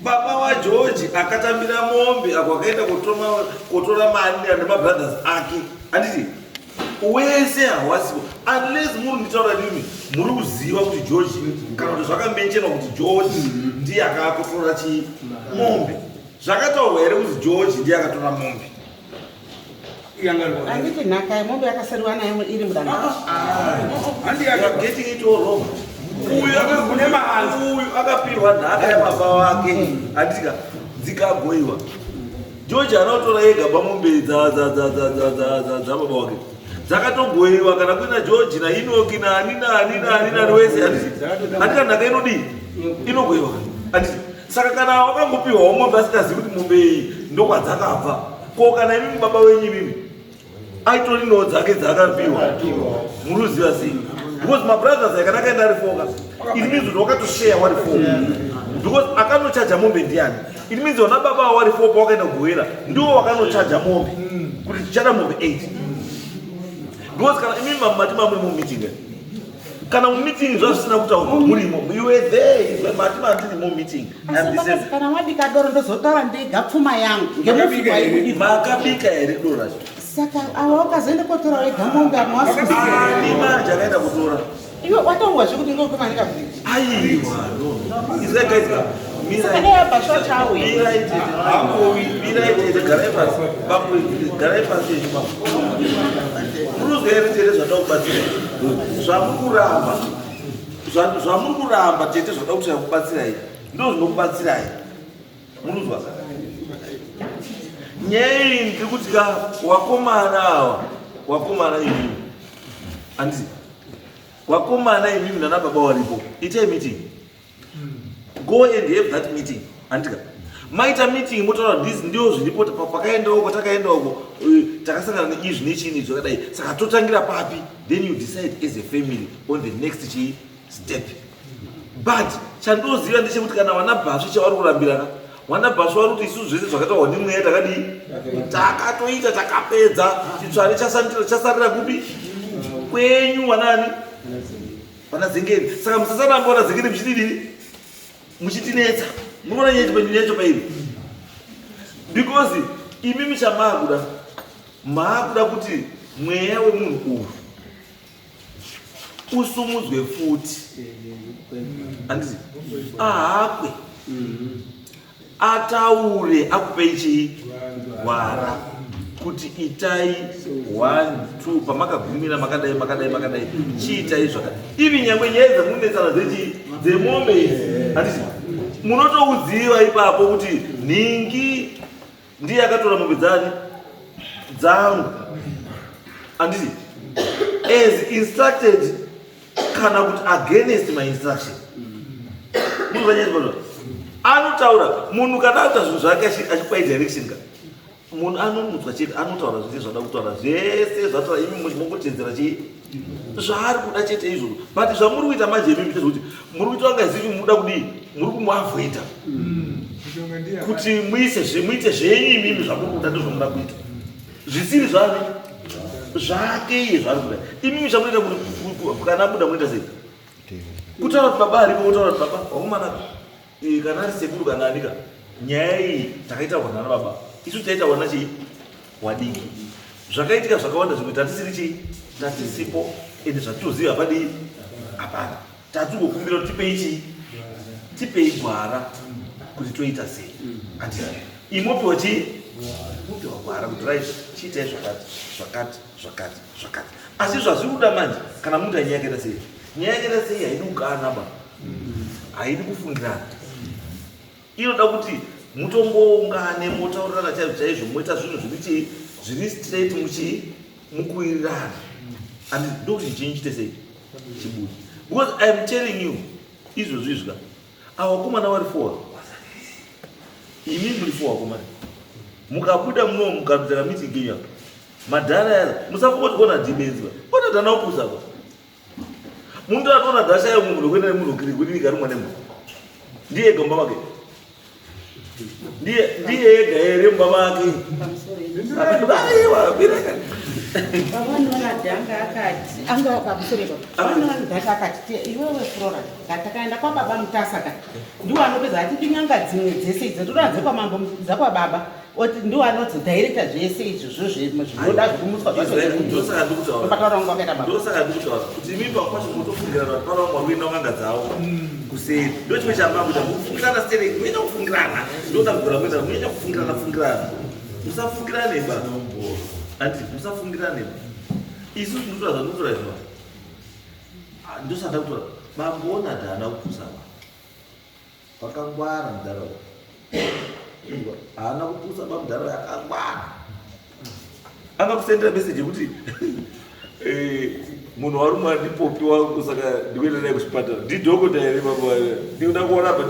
[SPEAKER 2] baba wa George akatambira mombe akaenda kutora mari na brothers ake anditi wese hawasipo unless muri nditaura ndimi muri kuziva kuti George kana kuti zvakamenchena kuti George ndiye akatora chi mombe zvakataurwa here kuti George ndiye akatora mombe
[SPEAKER 3] anditi nhaka yemombe yakasariwa nayo iri mudana
[SPEAKER 2] getting it all wrong uyu akapirwa nhaka yababa wake andika dzikagoiwa George anotora yega pamombe dzababa wake dzakatogoiwa kana kuina George nainoki nani wese andika nhaka inodii inogoiwa anditi saka kana wakangopiwa mombe asikazivi kuti mombe iyi ndokwadzakabva ko kana imimi baba wenyu imimi aitori no dzake dzakapiwa muruziva sei because my brothers kana kaenda ari foka it means kuti wakatoshare wari foka because akanochaja mombe ndiani it means ona baba wari foka wakaenda kuwera ndiwo wakanochaja mombe kuti tichada mombe 8 because kana imimi mamati mamuri mu meeting kana mu meeting zvasina kutaura murimo you were there mati mandiri mu meeting
[SPEAKER 3] kana wabika doro ndozotaura ndega pfuma yangu ngemufika
[SPEAKER 2] makabika here doro
[SPEAKER 3] saka awa wakazoenda kotora wega mombe amwasi
[SPEAKER 2] ni manje akaenda kutora
[SPEAKER 3] iwe watongwa zvekuti ngokumanika bridge
[SPEAKER 2] aiwa no is that guys
[SPEAKER 3] mira basho chawe
[SPEAKER 2] mira ite garaipas babu garaipas yeshima muruzere tete zvatokubatsira zvamukuramba tete zvoda kuti yakubatsirai ndo zvinokubatsirai munuzwa nyaya iyi ndiri kuti wakomana awa wakomana imimi anditi wakomana imimi nana baba waripo itai meeting go and have that meeting andika maita meeting motaura ndizi ndio zviripo pakaenda uko takaenda uko takasangana neizvi nechini zvakadai saka totangira papi then you decide as a family on the next step but chandoziva ndechekuti kana vana bhasvi chavari kurambirana vana bhasvi vari kuti isusu zvese zvakataurwa ndimweya takadii takatoita takapedza chitsvare chasarira kupi kwenyu wanani vana zengeri saka musasaramba vana zengeri muchidii muchitinetsa munoona nyecho pairi because imimi maakuda kuti mweya wemunhu uyu usumudzwe futi anditi ahakwe ataure akupei chii gwara kuti itai 1 2 pamakagumira makadai chiitai zvakadai ivi nyangwe nyaya dzamunetsana dzemombe handiti munotoudziva ipapo kuti nhingi ndiye akatora mombe dzangu handiti as instructed kana kuti against my instruction munhu anotaura munhu kana aita zvinhu zvake achipai direction ka munhu anomutswa chete anotaura zvese zvada kutaura zvese zvataura imi mungotedzera chii zvaari kuda chete izvozvo but zvamuri kuita manje imimi zvekuti muri kuita wangazivi muda kudii muri kumuavhoita kuti muite zvenyu imimi zvamuri kuda ndozvamuda kuita zvisiri zvani zvake iye zvaari kuda imimi zvamunoita kuti kana abuda munoita sei kutaura kuti baba aripo kutaura kuti baba wakomana kana ari sekuru kana anika nyaya iyi takaitaurwa nana baba isu taitaurwa nachii wadiki zvakaitika zvakawanda zvimwe tatisiri chii tatisipo ende zvatoziva padi hapana tatikukumbira kuti tipei gwara kuti toita sei ati imopiwa chii mopiwa gwara kuti right chiitai zvakati asi zvazviri kuda manje kana munhu nyaya yakaita sei haidi kukanaba haidi kufungirana inoda kuti mutomboungane motaurirana chaizvo moita zvinhu zviri straight mukuwirirana and ndokuti chinyi chite sei chibudi because I am telling you izvozvizva avakomana vari 4 imi muri 4 vakomana mukabuda muno mukarudzira meeting yenyu madhara aya musafungoti kona dhimenzwa kona dhana upusako mundu atona dhasha yemwe munhu kuenda nemunhu kudini rumwa nemwe ndiye ega mumba make ndiye ega here mumba make aiwa biraka
[SPEAKER 3] Pavano vanadhanga akati anga pamusoreko pavano vanadhanga akati iwewe Flora takaenda kwababa Mutasa ka ndiwo anopedza ati nyanga dzimwe dzese idzi todanze kwamambo dzakwababa oti ndiwo anodzi director zvese izvozvo zvinoda zvikumuswa
[SPEAKER 2] ndosaka ndikutaura kuti mimba kwacho mutofungirana pataraungwa ruenda nyanga dzawo kuseri ndo chimwe chamba kuti mufungirana stere muenda kufungirana ndoda kugora muenda muenda kufungirana musafungirane ba ati musafungirane isu ndinotora izvo ndosada kutora bambona dhana kupusana vakangwara mudharaunda haana kupusa bamudharaunda yakangwara angakusendera meseji yekuti munhu warumwa ndipopi wangu saka ndikuenda naye kuchipatara ndidhokota here baba ndinoda kuorapa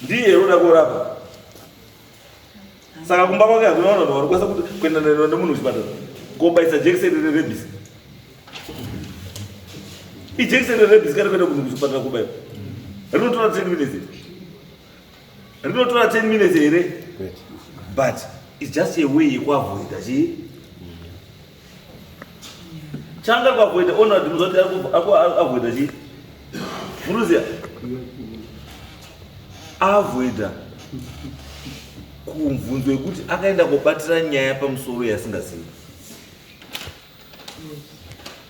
[SPEAKER 2] ndiye unoda kuorapa saka kumba kwake hakuna vanhu varikwanisa kuenda nemunhu kuchipatara kobaisa jekiseni rerebhisi ijekiseni rerebhisi kana kuenda munhu kuchipatara kubaiwa rinotora 10 minutes here but it's just a way yekuavoida chii changa kuavoida ona kuti muzoti akuavoida chii munoziva avoida kumvunzo yekuti akaenda kubatira nyaya pamusoro yasingazivi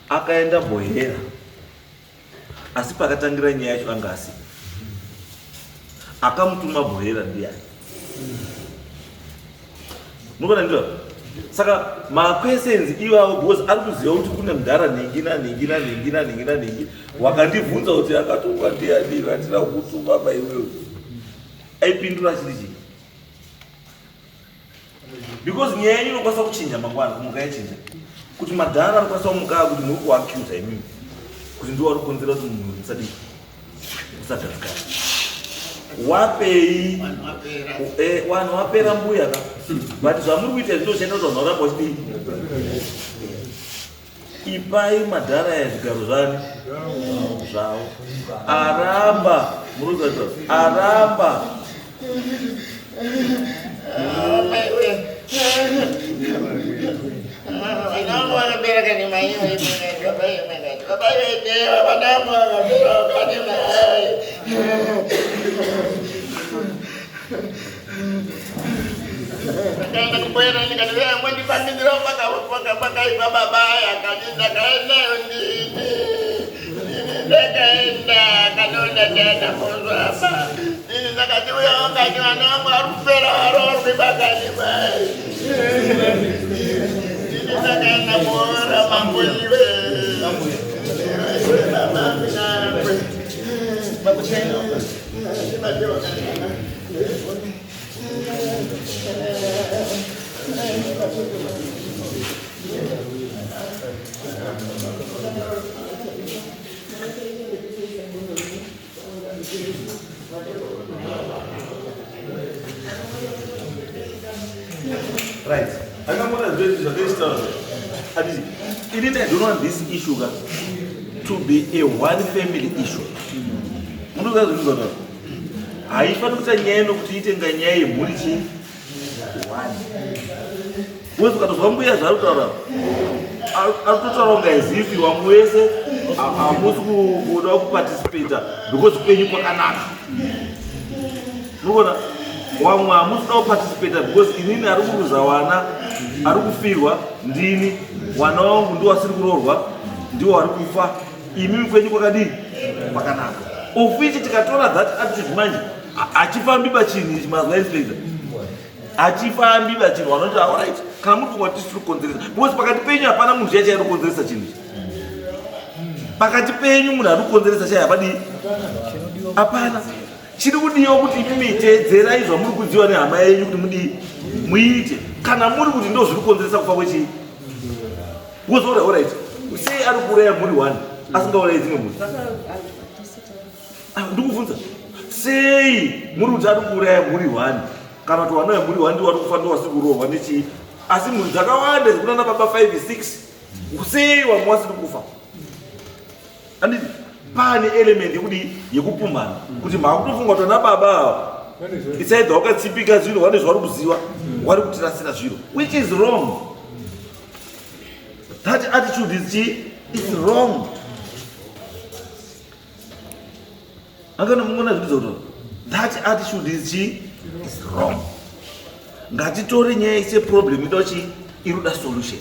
[SPEAKER 2] akaenda bohera asi pakatangira nyaya yacho anga asiva akamutuma bohera ndiani munogona ndiwa saka maquestions ivavo because ari kuziva kuti kune mudhara ningi wakandibvunza kuti akatumwa ndiani vatira kutuma maiwewe aipindura chiri chii because nyaya yenyu inokwanisa kuchinja mangwana mukayachinja kuti madhara anokwanisa kumukaa kuti muri kuacusa imimi kuti ndiwo ari kukonzera kuti munhu musagadzikana wapei vanhu vapera mbuya ka but zvamuri kuita zvinoshanda kuti vanhu varamba vachidii ipai madhara ya zvigaro zvavo aramba munoziva aramba right. I don't want to I don't want this issue to be a one family issue. Haifani kuti nyaya nokuti itenga nyaya yemhuri chii one. Wewe ukatozwa mbuya zvarutaura arikutotaura kunga izifi wamwe wese hamusi kuda kuparticipata because kwenyu kwakanaka. Unoona wamwe hamusina kuparticipata because inini ari kuruza wana ari kufirwa ndini wana wangu ndiwo asiri kuroorwa ndiwo ari kufa imimi kwenyu kwakadii kwakanaka of which tikatora that attitude manje achifambi pachinhu ichi mazwa inspector achifambi pachinhu vanoti alright kana muri kumwa tisi tiri kukonzeresa because pakati penyu hapana munhu yacho ari kukonzeresa chinhu ichi pakati penyu munhu ari kukonzeresa chai hapadii hapana chiri kudiwa kuti imimi teedzerai zvamuri kudziwa nehama yenyu kuti mudii muite kana muri kuti ndo zviri kukonzeresa kufa kwechii kuzoora alright sei ari kuuraya muri 1 asingaurayi dzimwe mhuri ndikubvunza sei muri kuti ari kuuraya muri 1 kana kuti wana wemuri 1 ndiwo ari kufa ndo wasiri kurohwa nechii asi mhuri dzakawanda dzikunana baba 5 6 sei wamwe wasiri kufa anditi pane element yekudi yekupumhana kuti makutofunga kuti ana baba ava itsaidza wakatsipika zviro wane zvari kuziva wari kutirasira zviro which is wrong. That attitude is wrong. Angana mungona zvidzo kuti that attitude is wrong. Ngatitore nyaya ise problem itochi iruda solution.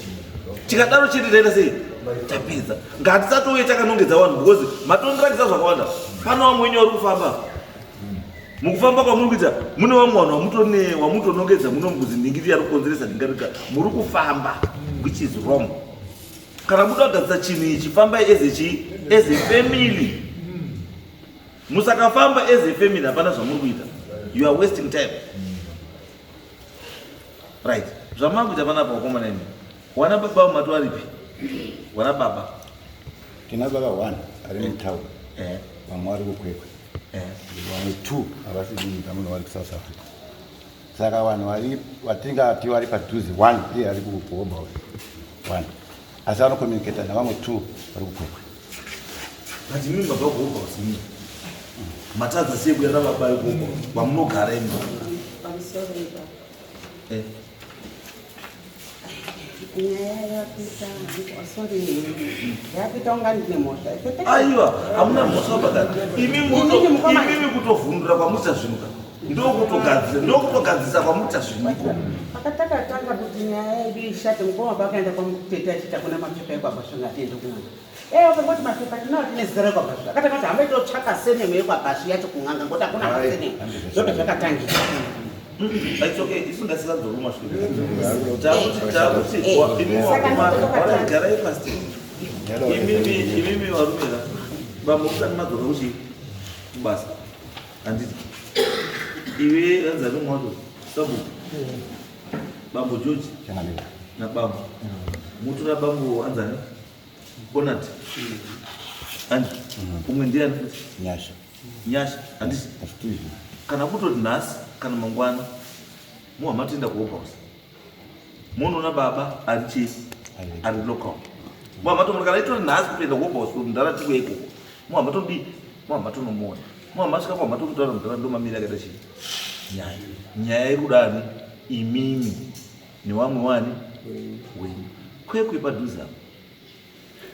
[SPEAKER 2] Tikadaro chete taita sei tapedza. Ngatisatouye takanongedza vanhu because matondrakisa zvakawanda. Pana vamwe wenyu vari kufamba. Mukufamba kwamuri kuita mune vamwe vanhu wamutonongedza munombuzi ndingiri ari kukonzeresa ndingarika muri kufamba which is wrong. Kana muda kugadzira chinhu ichi fambai as a family. Musakafamba as a family hapana zvamuri kuita. You are wasting time. Right. Zvamuri kuita panapa wakomana imi. Wana baba matwaripi. Wana baba.
[SPEAKER 4] Tina baba 1 ari mutau. Vamwe ari kukwekwe. Vamwe 2 havasi kunyika muno vari kuSouth Africa. Saka vanhu vatinga ati vari padhuze 1 iye ari kuGomba 1. Asi vanokomunicata navamwe 2 vari kukwekwe.
[SPEAKER 2] But mimi baba kuGomba usini. Matadza sei kuenda baba kuGomba vamunogara imi. Aiwa, hamuna mhosva pakati. Imimi kutovhundura kwamuchazvinuka. Ndokutogadzisa kwamuchazvinuka.
[SPEAKER 3] Pakatakatanga kuti nyaya yedu ishate mukoma pakaenda kwamutete achita kuna mapepa ekwabhasva ngatiende kun'anga. Wakangoti mapepa tinawo tine zita rekwabhasva. Akatanga kuti hambai totsvaka senemu yekwabhasva yacho kun'anga ngoti hakuna masenemu. Zvoto zvakatangira.
[SPEAKER 2] It's okay, isingasisa dzoruma svika. Garai pasi. Imimi varumira. Bamukutani madzoka kuti kubasa. Handiti. Iwe anzani mwato. Sabu. Bambo George na bambo. Mutu na bambo anzani. Bonat. Andi. Umwe ndiani? Nyasha. Handiti. Kana kutoti nhasi kana mangwana muhamatenda kuhouse munoona baba ari local muhamatomuri kana itori nhasi kutoenda kuhouse mundaratiko ikoko muhamatonomuona muhamasvika muhamatokutaura mudhara ndomamiri akaita chii nyaya irudani imimi nevamwe wani wenyu kwekwe padhuze apo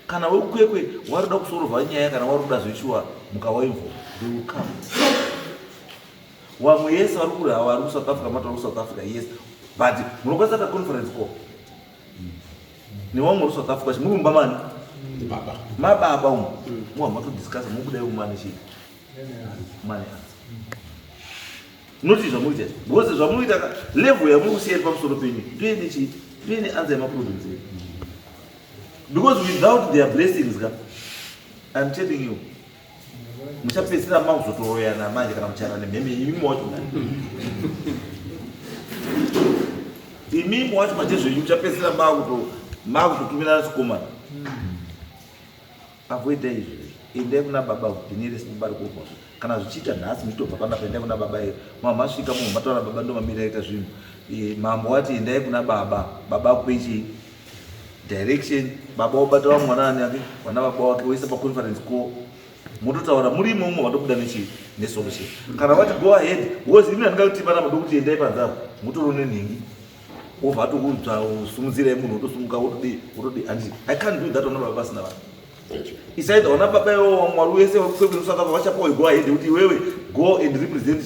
[SPEAKER 2] kana wekwekwe waruda kusorovha nyaya kana waruda zveshuwa mukawaimvo deukama wamwe yese vari kuri hawa ari kuSouth Africa matauri kuSouth Africa yes but munokwanisa ta conference call nevamwe vari kuSouth Africa chimurumba mani mababa umwe muhamatodiscuss mubudai umane chii mane noti zvamuri chacho because zvamuri kuita level yamuri kusiyari pamusoro penyu ndoine chii ndoine anza yemaproblems edu because without their blessings I'm telling you muchapedzisira makuzotoroyana manje kana muchana nemhembe imimi wacho imimi wacho manje zvenyu muchapedzisira makutotumirana chikomana avoidai izvozvo endai kuna baba kugwinyiresi mubari kupa kana zvichiita nhasi muchitobva panapa endai kuna baba iyo mamasvika munhu mataura baba ndomamiri aita zvinhu mambo wati endai kuna baba kwechi direction baba obata vamwanani ake vana baba wake wese paconference call mutotaura muri imomo vatobuda nesolution kana vati go ahead because ini handingakuti pana mado kuti endai panzavo mutorone nhingi obva atokuudza usumudzirai munhu otosumuka otodi handiti I can't do that ona baba pasina vanhu Isaid ona baba yo mwari wese wakwebwe South Africa vachapo go ahead kuti wewe go and represent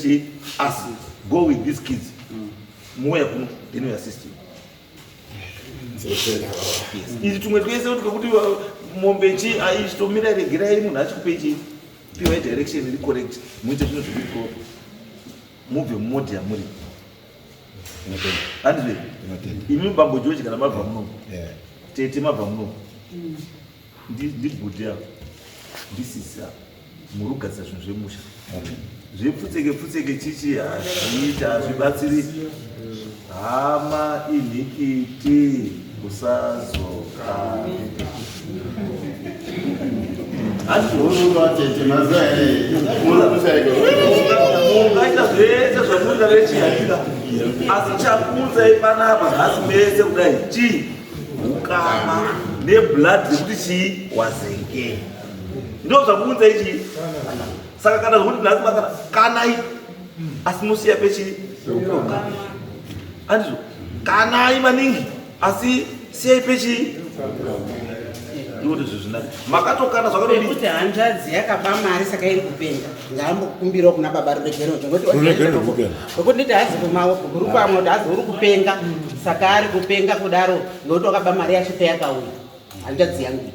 [SPEAKER 2] us, go with these kids. Moya kuno ino ya system. Izi tumwe twese kuti mombechi aichitomira regerai munhu achikupechi piwa direction iri correct muite zvinhu zviri mubve mumodhi yamuri. Handizve imi bambo George kana mabva muno tete mabva muno ndibhudhi ndisisa muri kugadzira zvinhu zvemusha zvepfutseke chichi hazviita hazvibatsiri hama inhikiti kusazoka ungaita zvese zvamunda rechihaika asi chakunzai panapa nhasi mese kudai chii ukama neblood zekuti chii wazenge ndo zvakunza ichi. Saka kana zvokuti nhasi makana kanai asi musiya pechi andizvo kanai maningi asi siyai pechi ndikuti zvezvinaka makatokana zvakadii
[SPEAKER 3] kuti hanzvadzi yakaba mari saka iri kupenga ngaambokumbirawo kuna baba ruregerero nokuti nditi hazi kumaoko kuri kwamwe kuti hazi uri kupenga saka ari kupenga kudaro nokuti wakaba mari yacho peyakauya hanzvadzi yangu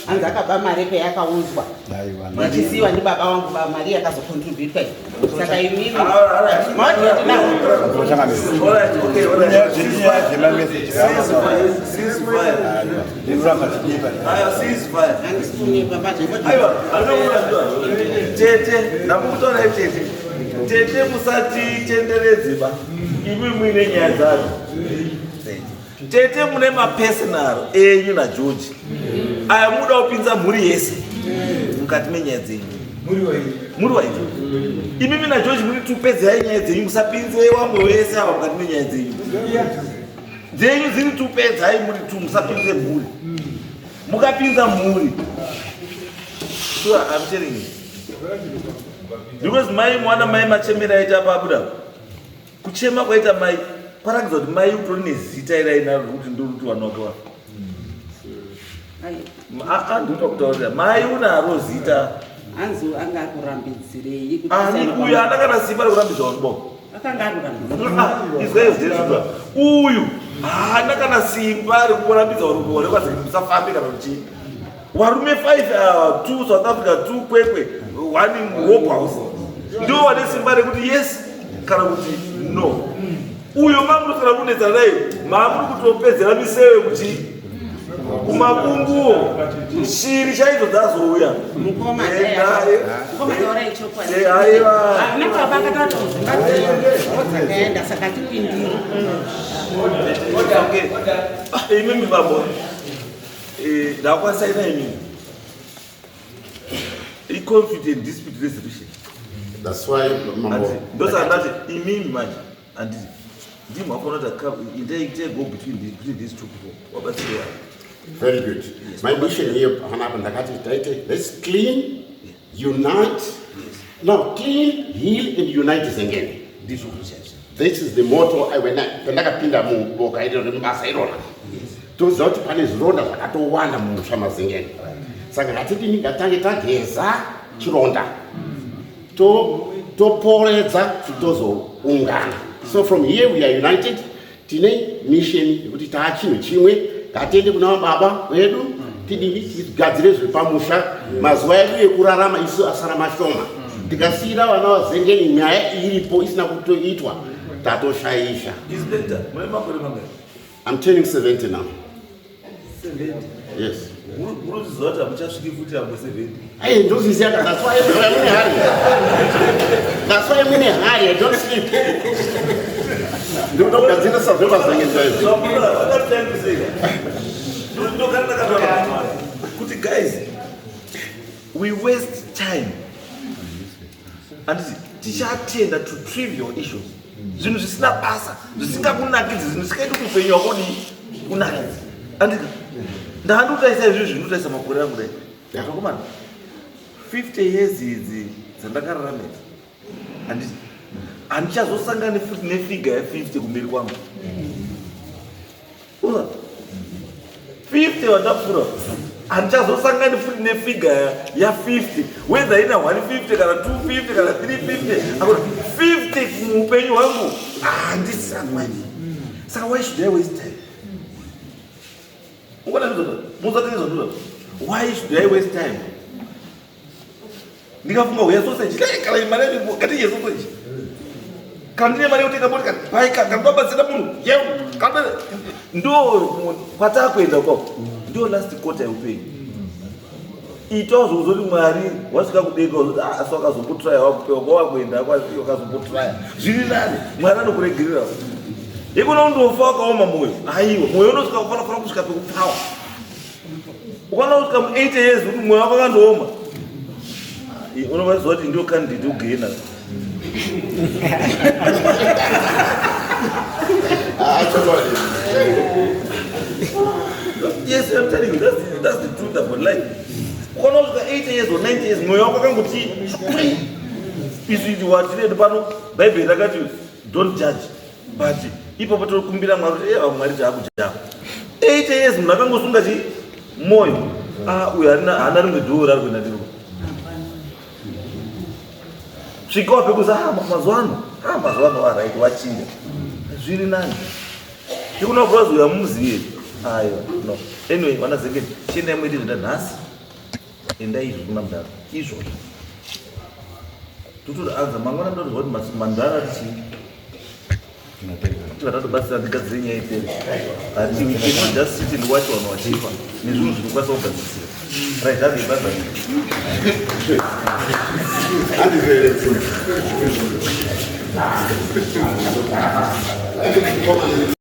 [SPEAKER 3] hanzi akaba mari peyakaunzwa ichisiyiwa ndibaba wangu mari yakazokontributwa saka imimi
[SPEAKER 2] tete musati tenderedzeba imi muine nyaya dzacho tete mune mapersonal enyu naGeorge aya muda kupinza mhuri yese mukati menyaya dzenyu muri waiti imimi naGeorge muri tupedzai nyaya dzenyu musapinze wamwe wese ava mukati menyaya dzenyu dziri tupedzai muri tu musapinze mhuri mukapinza mhuri so I'm telling you because mai mwana mai machemera aita pabuda kuchema kwaita mai parakidza kuti mai utori nezita irainaro kuti ndoruti wanokawa ndotokutaurira mai unaro zita
[SPEAKER 3] hanzi anga akurambidzirei
[SPEAKER 2] uyu haana kana simba rekurambidza wanuboko izvaizvezvizva uyu haana kana simba rekurambidza warukuwa rekwazi musafambi kana kuti varume 5 2 South Africa 2 kwekwe 1 Hope House ndo vane simba rekuti yes kana kuti no. Uyo mamuri kana kunetsa naye mamuri kutopedzera miseve kuti kumabunguwo shiri chaidzo dzazouya imimi babo ndakwasaina imimi i-confident dispute resolution.
[SPEAKER 6] That's why
[SPEAKER 2] those are that imimi manje and Dim go between these two people. What about you?
[SPEAKER 6] Very good. Yes. My mission here, let's clean, unite. No, clean, heal, and unite is again. This is the motto I went Pinda Muboka, I don't remember Sairona. Those out Panis Roda, I don't want them again. Sakatini Gatangita, Geza, Chironda. To Poreza, Tozo, Ungan. So from here we are united. Tine mission kuti taachino chimwe katende kuna baba wedu tidini gadzire pamusha mazuva edu ekurarama isu asara mashoma tikasira vana vazengeni nyaya iripo isina kutoitwa tatoshaisha. I'm turning 70 now.
[SPEAKER 2] 70?
[SPEAKER 6] Yes.
[SPEAKER 2] Hey,
[SPEAKER 6] don't see that. That's why I'm in a hurry. That's why I'm in a hurry. I don't sleep. Don't consider something else.
[SPEAKER 2] What I'm trying to say. Guys, we waste time. And teacher attend to trivial issues. Zvinhu zvisina basa, zvisingakunakidzi, zvinhu zvisikaiti kupenyu wakodi kunakidzi. Andika ndahandotaisa izvi zvinotaisa makore angu dai. Ndakakomana 50 years idzi dzandakararama idzi. Anditi handichazosangana futi nefiga ya50 kumberi kwangu. 50 watapfura. Handichazosangani futi nefigure ya50 whether ina 150 kana 250 kana 350 akoti 50 muupenyu hwangu handisi amwani. Saka why should I waste time? Why should I waste time? Ndikafunga uya sausage kana imari ngati yeso sausage kandine mari uteka bodi kana pai kana babatsira munhu yeu kana ndo kwata kuenda kwako ndo last quarter upenyu. Itozo uzoti mwari wasvika kudeka uzoti asi wakazombotraya wakupewa kwawakuenda kwazii wakazombotraya zviri nani mwari anokuregerera ikona undofa wakaoma mwoyo aiwa mwoyo unosvika kufanira kusvika pekupfawa ukana kusvika mu8 years kuti mwoyo wako akandooma unovaziva kuti ndio candidate ugena. Yes, I'm telling you, that's the truth about life. Ukana kusvika 8 years or 9 years mwoyo wako akangoti izvi watire pano bhaibheri rakati don't judge but ipapo tokumbira mwari kuti mwari taakujaa 8 years munhu akangosunga chi moyo uyu haana rimwe dhoo rari kuenda ndiro svikawa pekuza mazuva ano araiti wachinja zviri nani ikuna kurazi uya mumuziye aiwa no anyway vanazenge chiendai mwedi zvenda nhasi endai izvo kuna mudaro izvozvo tutoti anza mangwana ndotozva kuti mandara tichingi tikatatobatsira ndigadzire nyaya ipere ati we cannot just sit and watch vanhu vachifa nezvinhu zvinokwanisa kugadzisira right that's the